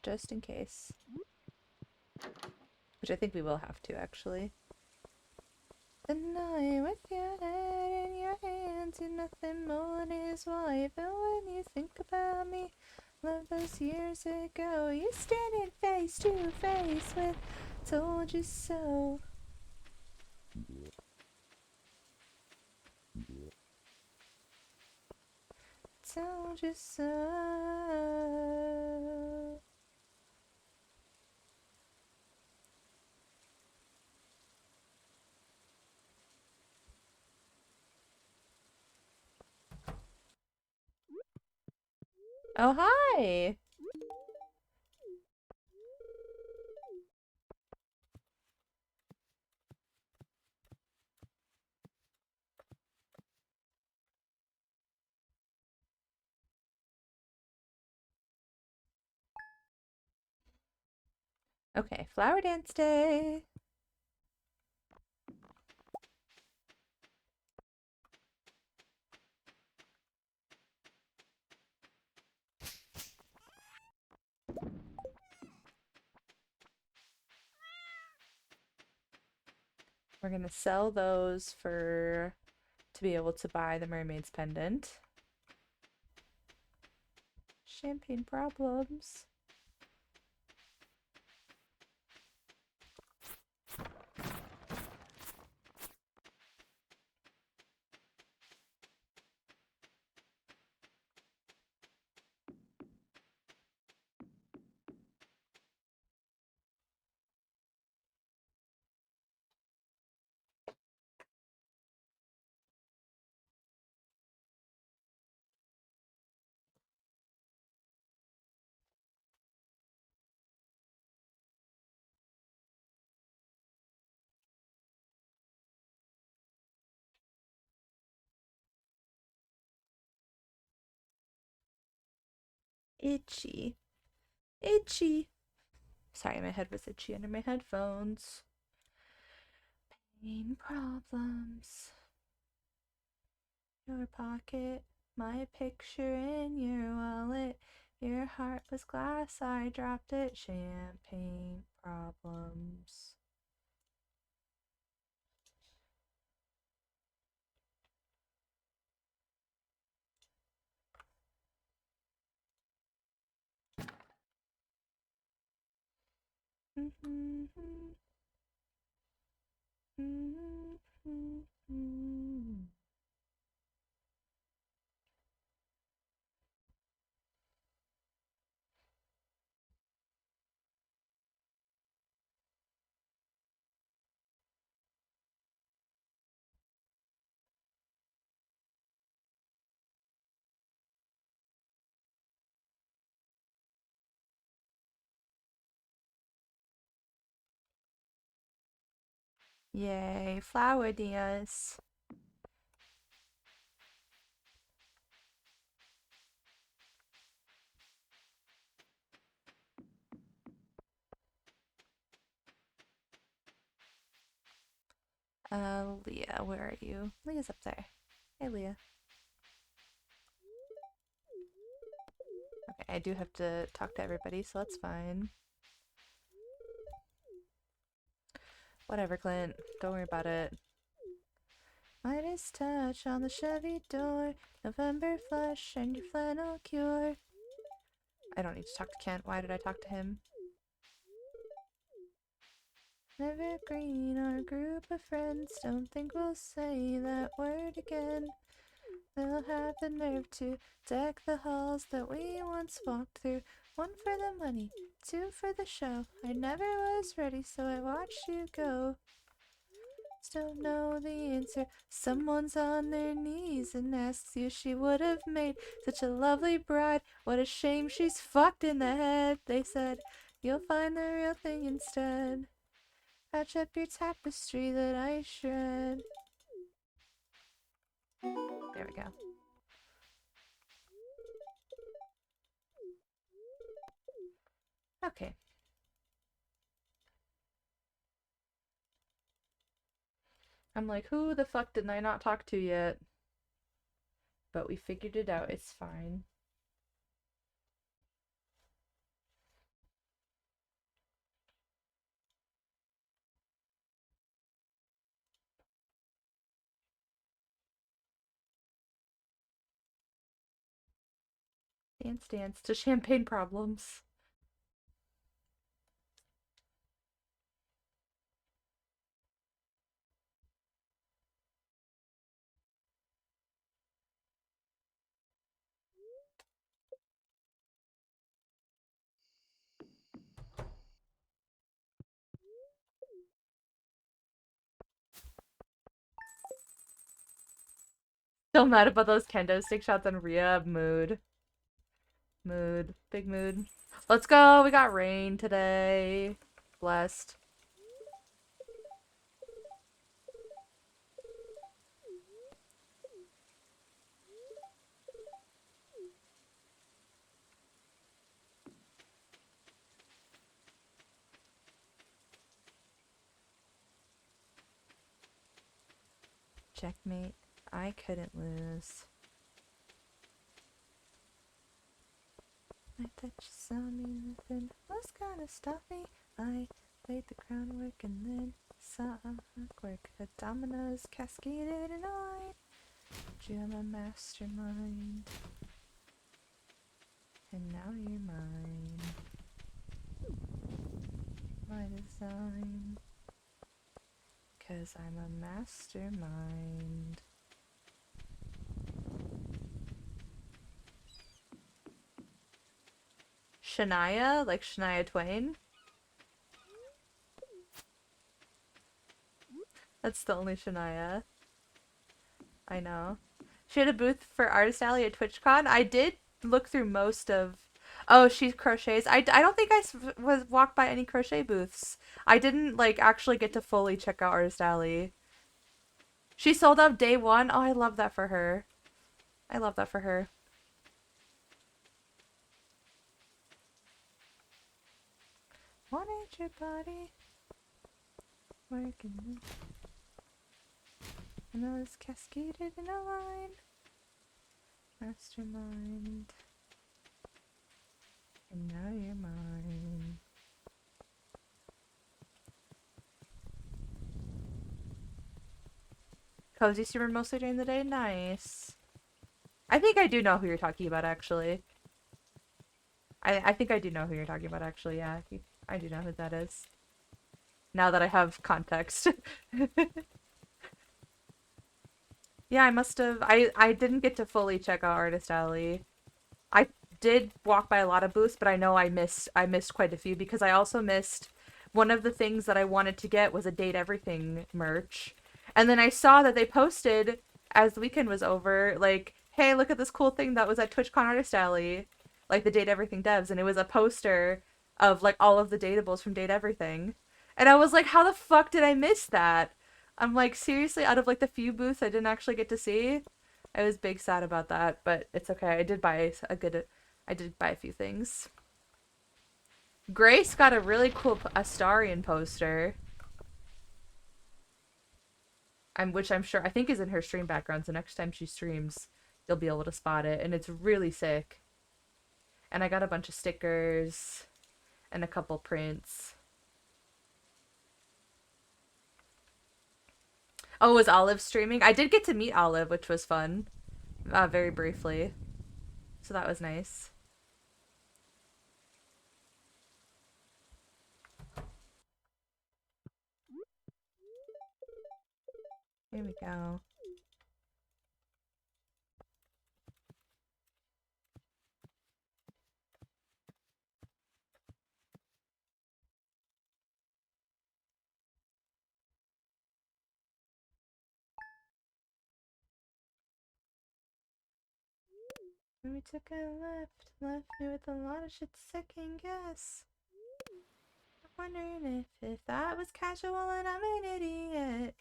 Just in case. Which I think we will have to, actually. The night with your head in your hands, you're nothing more than his wife. And when you think about me, love those years ago, you're standing face to face with told you so. Told you so. Oh, hi! Okay, flower dance day. We're gonna sell those for to be able to buy the mermaid's pendant. Champagne problems. Itchy. Itchy. Sorry, my head was itchy under my headphones. Pain problems. Your pocket, my picture in your wallet. Your heart was glass, I dropped it. Champagne problems. Yay, flower dance. Leah, where are you? Leah's up there. Hey, Leah. Okay, I do have to talk to everybody, so that's fine. Whatever, Clint. Don't worry about it. Midas touch on the Chevy door. November flush and your flannel cure. I don't need to talk to Kent. Why did I talk to him? Evergreen, our group of friends. Don't think we'll say that word again. They'll have the nerve to deck the halls that we once walked through. One for the money, two for the show. I never was ready, so I watched you go. Still know the answer. Someone's on their knees and asks you she would have made such a lovely bride. What a shame she's fucked in the head, they said. You'll find the real thing instead. Patch up your tapestry that I shred. There we go. Okay. I'm like, who the fuck did I not talk to yet? But we figured it out. It's fine. Dance, dance to champagne problems. Still mad about those kendo stick shots on Rhea. Mood. Mood. Big mood. Let's go. We got rain today. Blessed. Checkmate. I couldn't lose. My touch saw me nothing was gonna stop me. I laid the groundwork and then saw work. The dominoes cascaded in a line. I'm a mastermind. And now you're mine. My design. 'Cause I'm a mastermind. Shania? Like Shania Twain? That's the only Shania. I know. She had a booth for Artist Alley at TwitchCon. I did look through most of. Oh, she crochets. I don't think I was walked by any crochet booths. I didn't like actually get to fully check out Artist Alley. She sold out day one. Oh, I love that for her. I love that for her. Wanted your body working. And I was cascaded in a line. Mastermind. And now you're mine. Cozy streamer mostly during the day? Nice. I think I do know who you're talking about, actually. I think I do know who you're talking about, actually, yeah. I do know who that is. Now that I have context. Yeah, I must have. I didn't get to fully check out Artist Alley. I did walk by a lot of booths, but I know I missed quite a few because I also missed one of the things that I wanted to get was a Date Everything merch. And then I saw that they posted as the weekend was over, like, hey, look at this cool thing that was at TwitchCon Artist Alley, like the Date Everything devs, and it was a poster of like all of the dateables from Date Everything. And I was like, how the fuck did I miss that? I'm like, seriously, out of like the few booths I didn't actually get to see, I was big sad about that, but it's okay. I did buy a few things. Grace got a really cool Astarion poster. Which I'm sure I think is in her stream background. So next time she streams, you'll be able to spot it, and it's really sick. And I got a bunch of stickers and a couple prints. Oh, was Olive streaming? I did get to meet Olive, which was fun, very briefly. So that was nice. Here we go. And we took a left me with a lot of shit to second guess. I'm wondering if that was casual and I'm an idiot.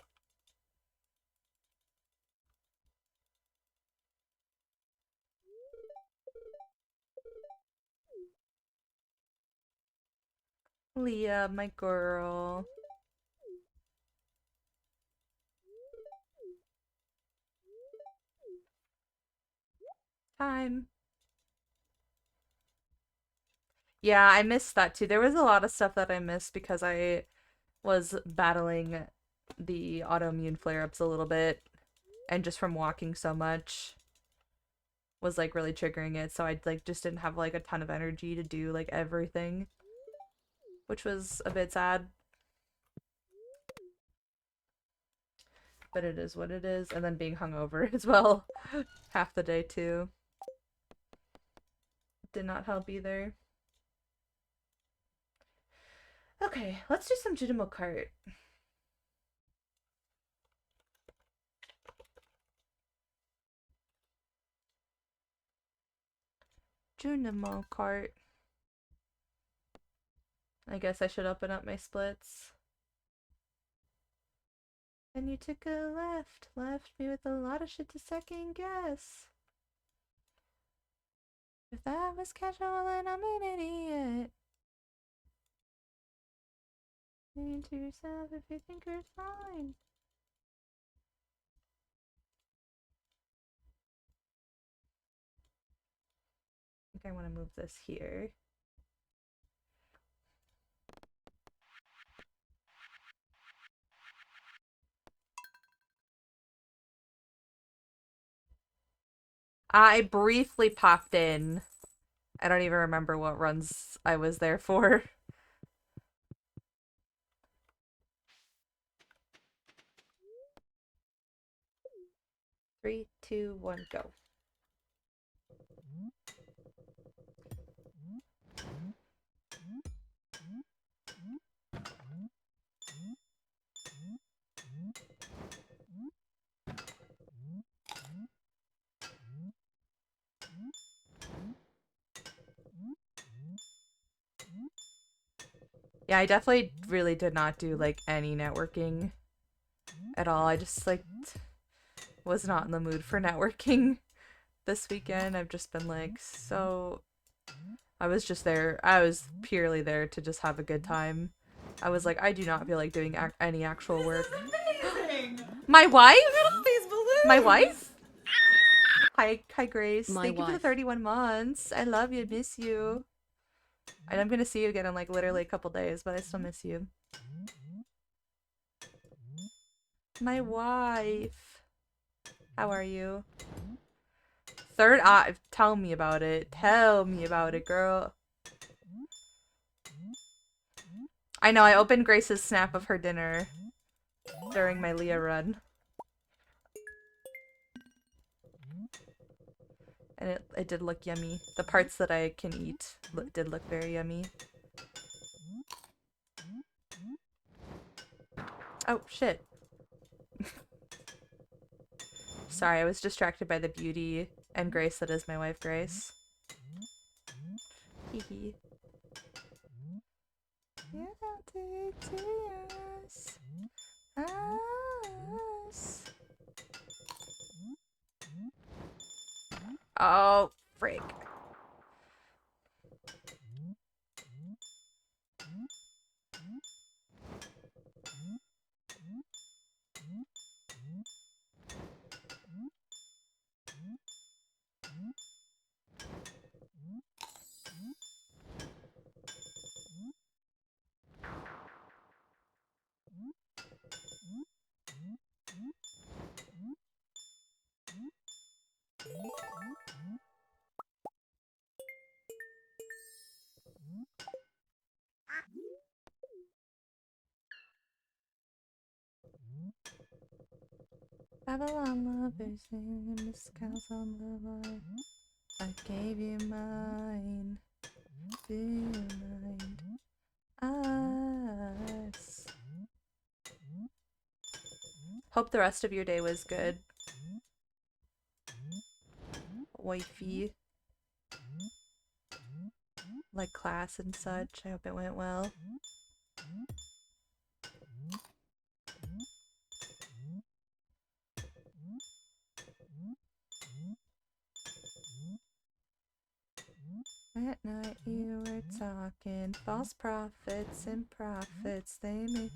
Leah, my girl. Time. Yeah, I missed that too. There was a lot of stuff that I missed because I was battling the autoimmune flare-ups a little bit, and just from walking so much was like really triggering it, so I like just didn't have like a ton of energy to do like everything, which was a bit sad. But it is what it is, and then being hungover as well half the day too did not help either. Okay, let's do some Junimo Kart. Junimo Kart. I guess I should open up my splits. And you took a left me with a lot of shit to second guess. If that was casual, then I'm an idiot. Think to yourself if you think you're fine. I think I want to move this here. I briefly popped in. I don't even remember what runs I was there for. 3, 2, 1, go. Yeah, I definitely really did not do like any networking at all. I just like was not in the mood for networking this weekend. I've just been like so I was just there. I was purely there to just have a good time. I was like, I do not feel like doing any actual work. My wife? Look at all these balloons! My wife? Hi, Grace. My Thank you for the wife. 31 months. I love you. Miss you. And I'm gonna see you again in like literally a couple days, but I still miss you. My wife. How are you? Third eye. Tell me about it. Tell me about it, girl. I know, I opened Grace's snap of her dinner during my Leah run. And it did look yummy. The parts that I can eat did look very yummy. Oh, shit. Sorry, I was distracted by the beauty and grace that is my wife, Grace. Hee hee. Yeah, I'll take tears. Ah. Oh, freak. Babylon lovers in Miss Cows on the line. I gave you mine. Do you mind us? Hope the rest of your day was good, wifey. Like class and such. I hope it went well. At night you were talking false prophets and prophets. They made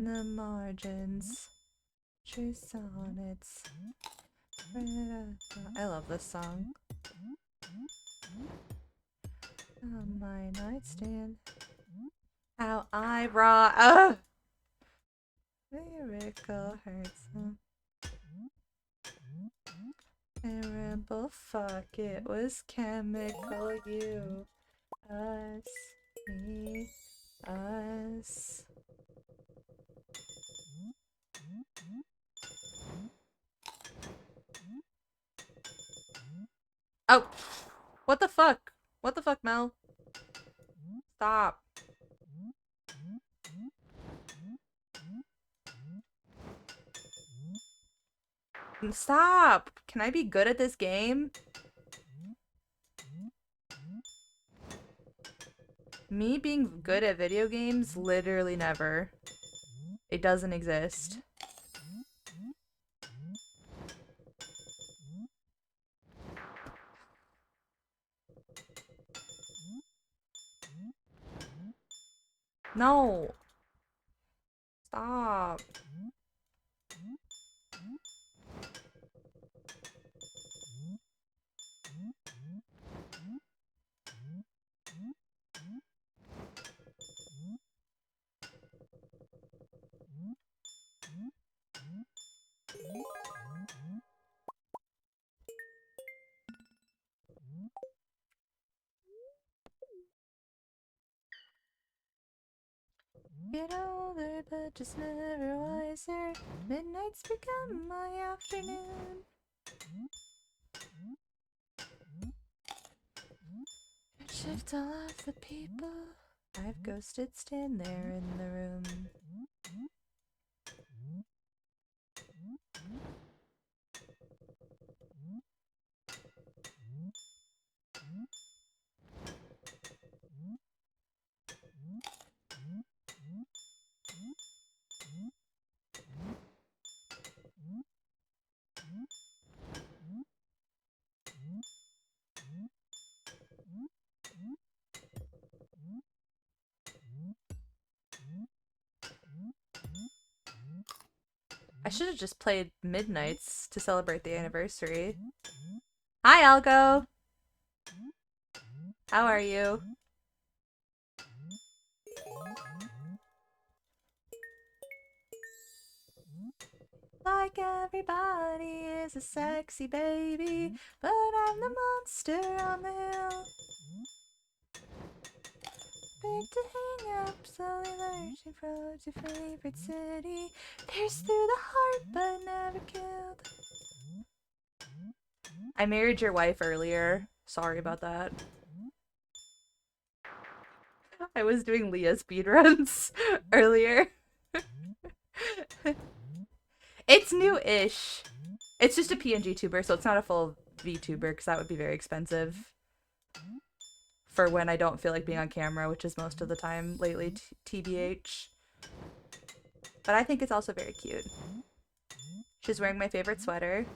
the margins. True sonnets. I love this song. On my nightstand. How I raw. Ugh! Miracle hurts. Terrible fuck. It was chemical. You. Us. Me. Us. Oh! What the fuck? What the fuck, Mel? Stop. Stop! Can I be good at this game? Me being good at video games? Literally never. It doesn't exist. No! Stop. Get older, but just never wiser. Midnight's become my afternoon. Shift all of the people I've ghosted stand there in the room. I should have just played Midnights to celebrate the anniversary. Hi, Algo! How are you? Like everybody is a sexy baby, but I'm the monster on the hill. Big to hang up, slowly lurching from your favorite city. Pierced through the heart, but never killed. I married your wife earlier. Sorry about that. I was doing Leah speedruns earlier. It's new-ish. It's just a PNG tuber, so it's not a full VTuber, because that would be very expensive. For when I don't feel like being on camera, which is most of the time lately, TBH. But I think it's also very cute. She's wearing my favorite sweater.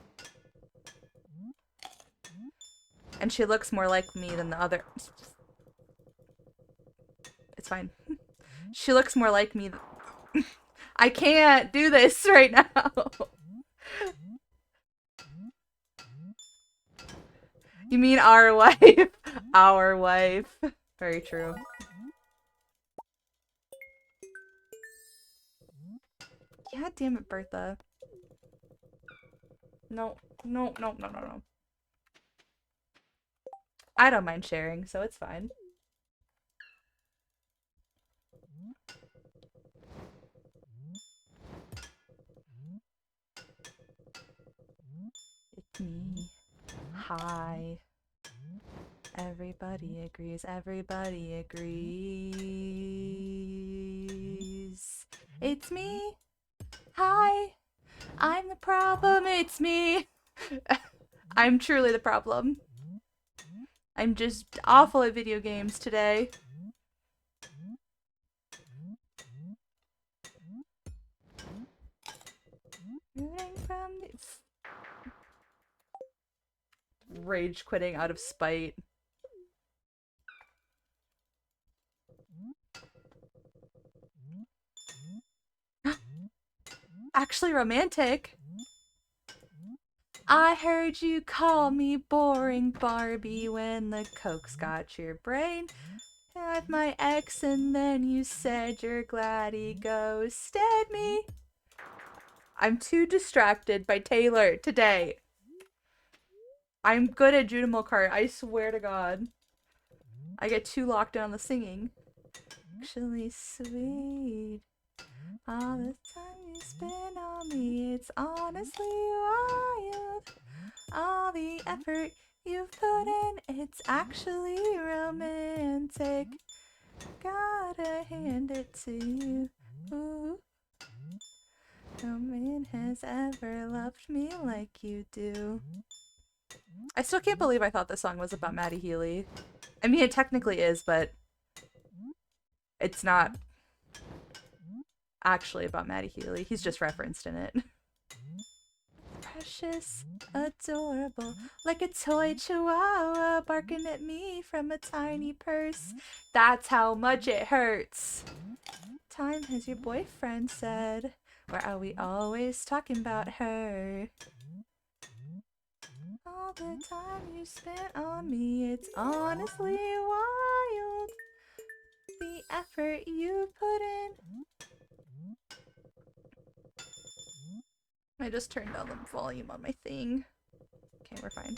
And she looks more like me than the other. It's fine. She looks more like me. I can't do this right now. You mean our wife? Our wife. Very true. Yeah, damn it, Bertha. No, no, no, no, no, no. I don't mind sharing, so it's fine. It's me. Hi. Everybody agrees. Everybody agrees. It's me. Hi. I'm the problem. It's me. I'm truly the problem. I'm just awful at video games today. Rooting from the... Rage quitting out of spite. Actually romantic. I heard you call me boring Barbie when the coke's got your brain. Had my ex and then you said you're glad he ghosted me. I'm too distracted by Taylor today. I'm good at Junimal Cart, I swear to God. I get too locked in on the singing. Actually sweet. All the time you spend on me, it's honestly wild. All the effort you've put in, it's actually romantic. Gotta hand it to you. Ooh. No man has ever loved me like you do. I still can't believe I thought this song was about Maddie Healy. I mean, it technically is, but it's not actually about Maddie Healy. He's just referenced in it. Precious, adorable, like a toy chihuahua barking at me from a tiny purse. That's how much it hurts. Time has your boyfriend said. Or are we always talking about her? All the time you spent on me, it's honestly wild. The effort you put in. I just turned down the volume on my thing. Okay, we're fine.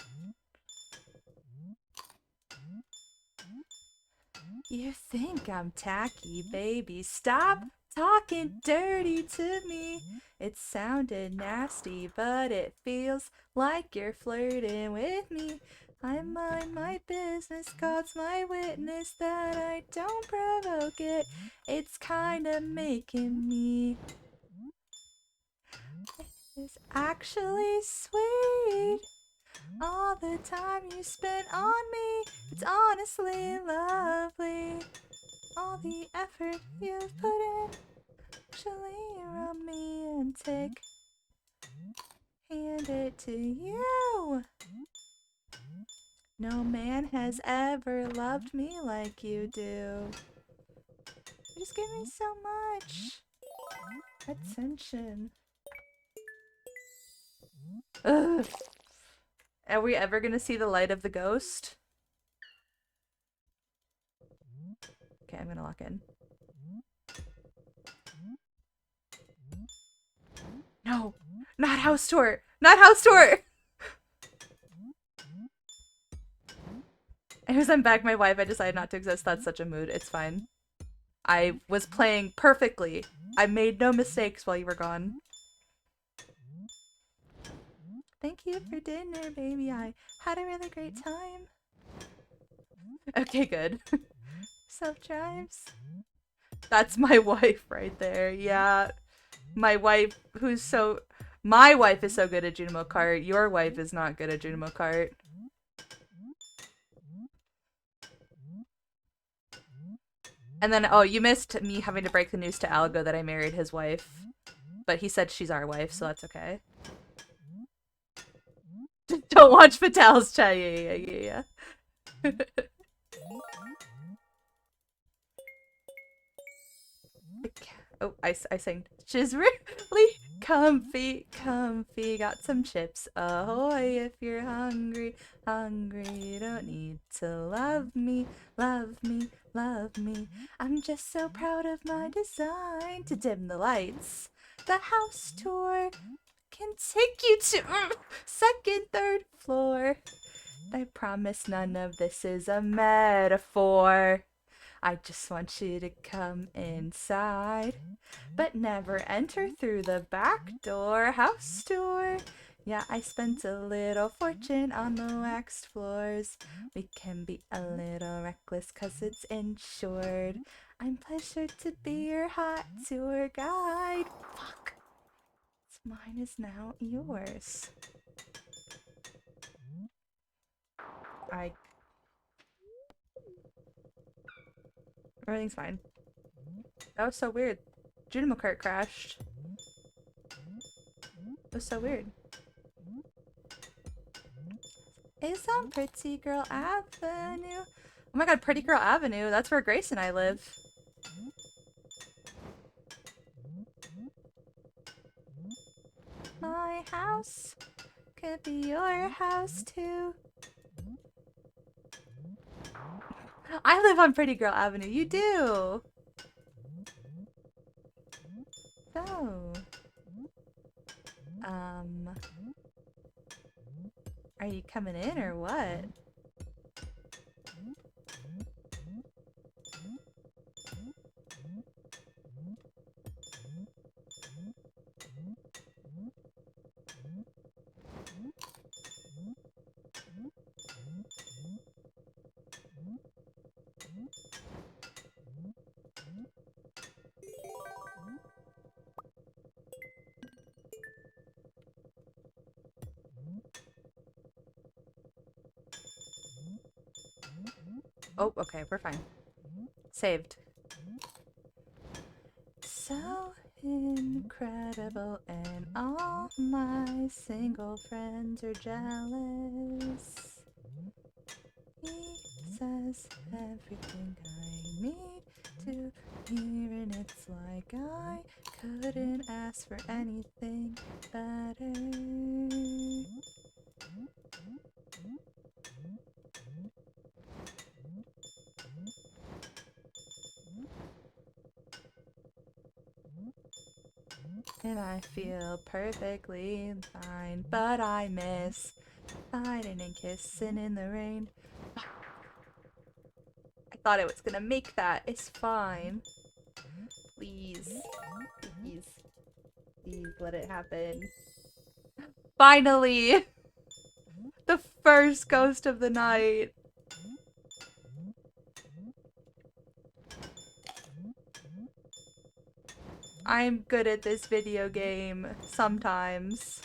You think I'm tacky, baby. Stop talking dirty to me. It sounded nasty, but it feels like you're flirting with me. I mind my business, God's my witness that I don't provoke it. It's kinda making me. It's actually sweet. All the time you spent on me, it's honestly lovely. All the effort you've put in, actually romantic. Hand it to you. No man has ever loved me like you do. You just give me so much attention. Ugh. Are we ever gonna see the light of the ghost? Okay, I'm gonna lock in. No! Not house tour! Not house tour! As I'm back, my wife, I decided not to exist. That's such a mood. It's fine. I was playing perfectly. I made no mistakes while you were gone. Thank you for dinner, baby. I had a really great time. Okay, good. Self-drives. That's my wife right there. Yeah. My wife, who's so... My wife is so good at Junimo Kart. Your wife is not good at Junimo Kart. And then, oh, you missed me having to break the news to Algo that I married his wife. But he said she's our wife, so that's okay. Don't Watch Patel's chat. Yeah. Oh, I sang. She's really comfy, comfy. Got some chips. Ahoy, if you're hungry, hungry. You don't need to love me, love me, love me. I'm just so proud of my design to dim the lights. The house tour can take you to second, third floor. I promise none of this is a metaphor. I just want you to come inside, but never enter through the back door. House tour. Yeah, I spent a little fortune on the waxed floors. We can be a little reckless 'cause it's insured. I'm pleasured to be your hot tour guide. Fuck. Mine is now yours. I. Everything's fine. That was so weird. Junimo cart crashed. It was so weird. It's on Pretty Girl Avenue. Oh my god, Pretty Girl Avenue. That's where Grace and I live. My house could be your house too. I live on Pretty Girl Avenue. You do. So, are you coming in or what? Oh, okay, we're fine. Saved. So incredible, and all my single friends are jealous. He says everything I need to hear, and it's like I couldn't ask for anything better. And I feel perfectly fine, but I miss fighting and kissing in the rain. I thought I was gonna make that. It's fine. Please. Please. Please let it happen. Finally! The first ghost of the night. I'm good at this video game sometimes.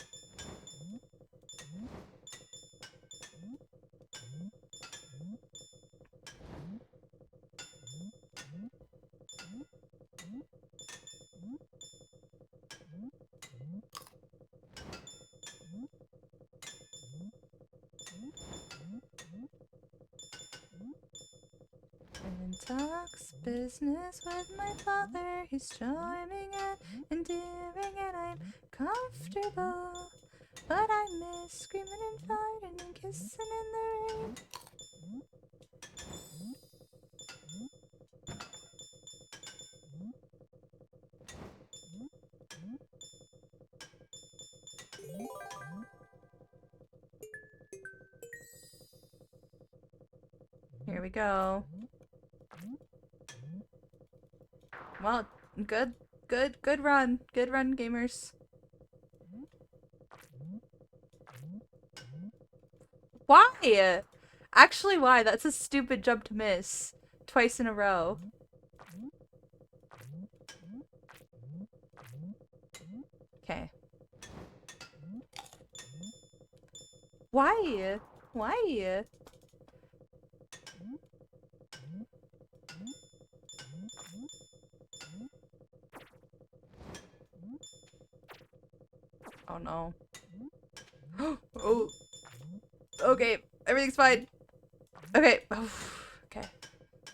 And talks business with my father. He's charming and endearing, and I'm comfortable. But I miss screaming and fighting and kissing in the rain. Here we go. Well, good run. Good run, gamers. Why? Actually, why? That's a stupid jump to miss. Twice in a row. Okay. Why? Why? Oh no. Oh. Okay, everything's fine. Okay. Oh, okay.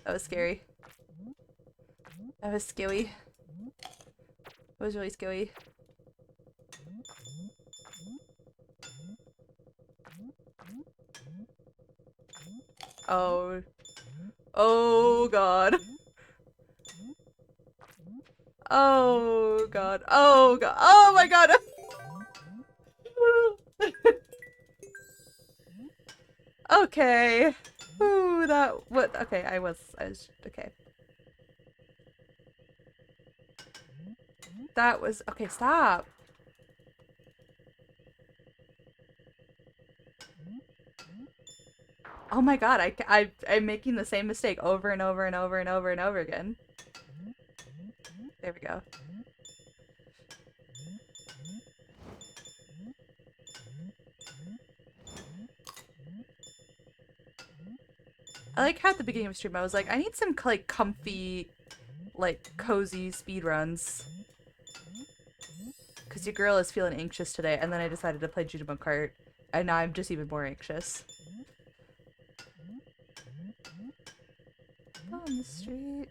That was scary. That was scary. That was really scary. Oh. Oh god. Oh god. Oh god. Oh my god. Okay. Ooh, that what okay, I was okay. That was okay, stop. Oh my god, I'm making the same mistake over and over and over and over and over again. There we go. I like how at the beginning of the stream I was like, I need some like comfy, like cozy speed runs. Because your girl is feeling anxious today, and then I decided to play Judimo Kart, and now I'm just even more anxious. On the street.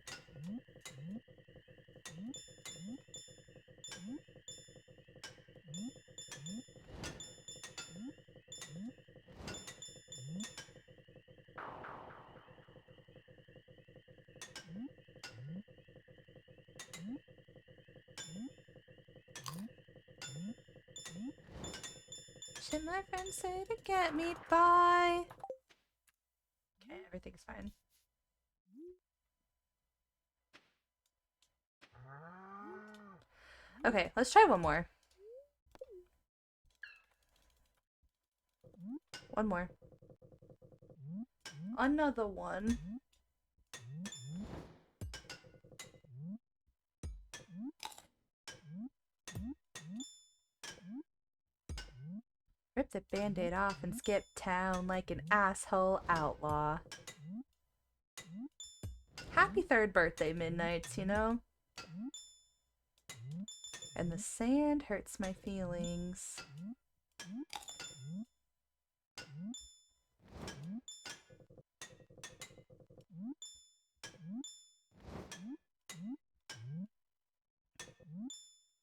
Should my friends say to get me by? Okay, everything's fine. Okay, let's try one more. One more. Another one. Rip the band-aid off and skip town like an asshole outlaw. Happy third birthday, Midnights, you know? And the sand hurts my feelings.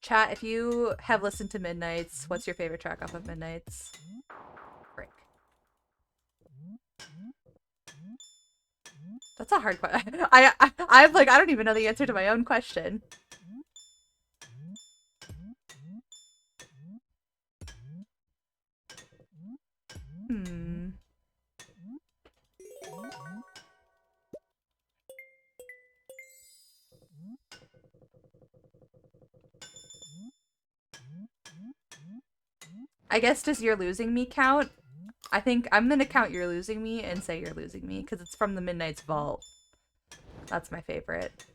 Chat, if you have listened to Midnights, what's your favorite track off of Midnights? Frick. That's a hard question. I'm like, I don't even know the answer to my own question. Hmm. I guess does You're Losing Me count? I think I'm gonna count You're Losing Me and say You're Losing Me because it's from the Midnight's Vault. That's my favorite.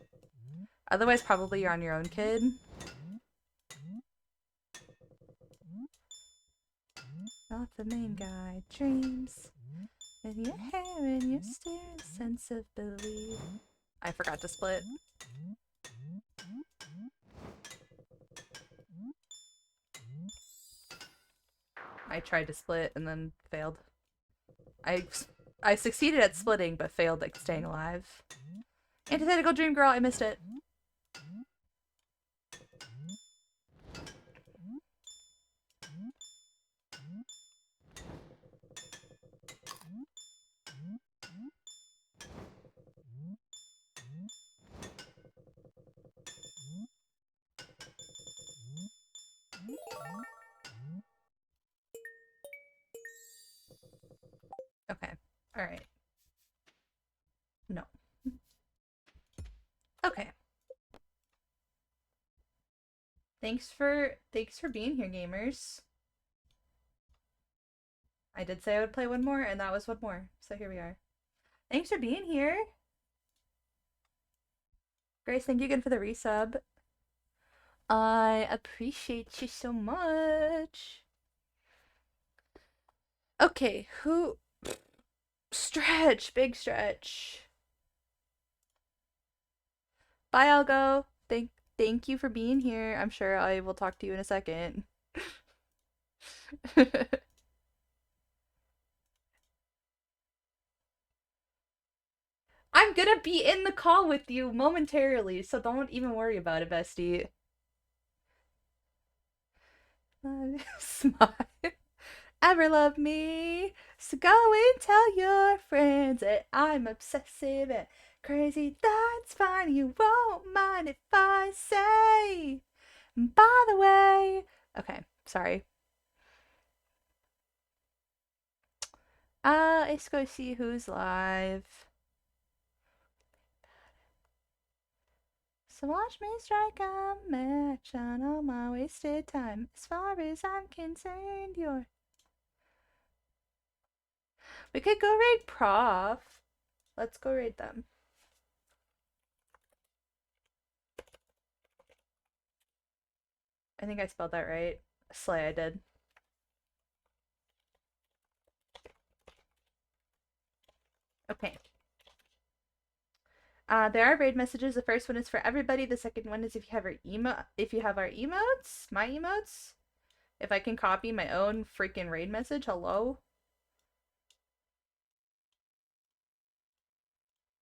Otherwise, probably You're on Your Own, Kid. Not the main guy. Dreams. In your hair and your stare, a sense of belief. I forgot to split. I tried to split and then failed. I succeeded at splitting, but failed at staying alive. Antithetical Dream Girl, I missed it. Okay. Alright. No. Okay. Thanks for being here, gamers. I did say I would play one more, and that was one more. So here we are. Thanks for being here. Grace, thank you again for the resub. I appreciate you so much. Okay, who... Stretch, big stretch. Bye, Algo. Thank you for being here. I'm sure I will talk to you in a second. I'm gonna be in the call with you momentarily, so don't even worry about it, bestie. Smile. Ever love me? So go and tell your friends that I'm obsessive and crazy. That's fine. You won't mind if I say. By the way, okay, sorry. Let's go see who's live. So watch me strike a match on all my wasted time. As far as I'm concerned, you're. We could go raid Prof. Let's go raid them. I think I spelled that right. Slay, I did. Okay. There are raid messages. The first one is for everybody. The second one is if you have our emotes, my emotes. If I can copy my own freaking raid message, hello.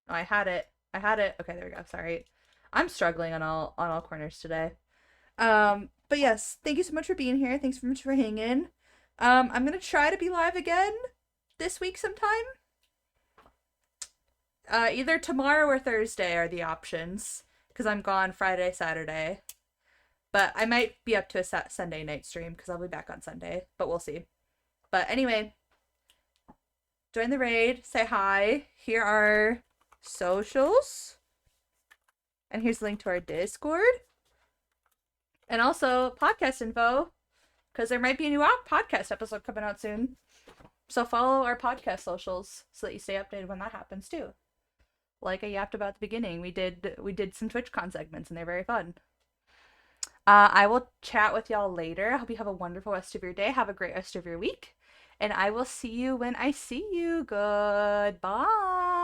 Oh, I had it. I had it. Okay, there we go. Sorry. I'm struggling on all corners today. But yes, thank you so much for being here. Thanks so much for hanging. I'm gonna try to be live again this week sometime. Either tomorrow or Thursday are the options because I'm gone Friday, Saturday. But I might be up to a Sunday night stream because I'll be back on Sunday. But we'll see. But anyway, join the raid. Say hi. Here are socials. And here's the link to our Discord. And also podcast info because there might be a new podcast episode coming out soon. So follow our podcast socials so that you stay updated when that happens too. Like I yapped about at the beginning, we did some TwitchCon segments and they're very fun. I will chat with y'all later. I hope you have a wonderful rest of your day. Have a great rest of your week. And I will see you when I see you. Goodbye.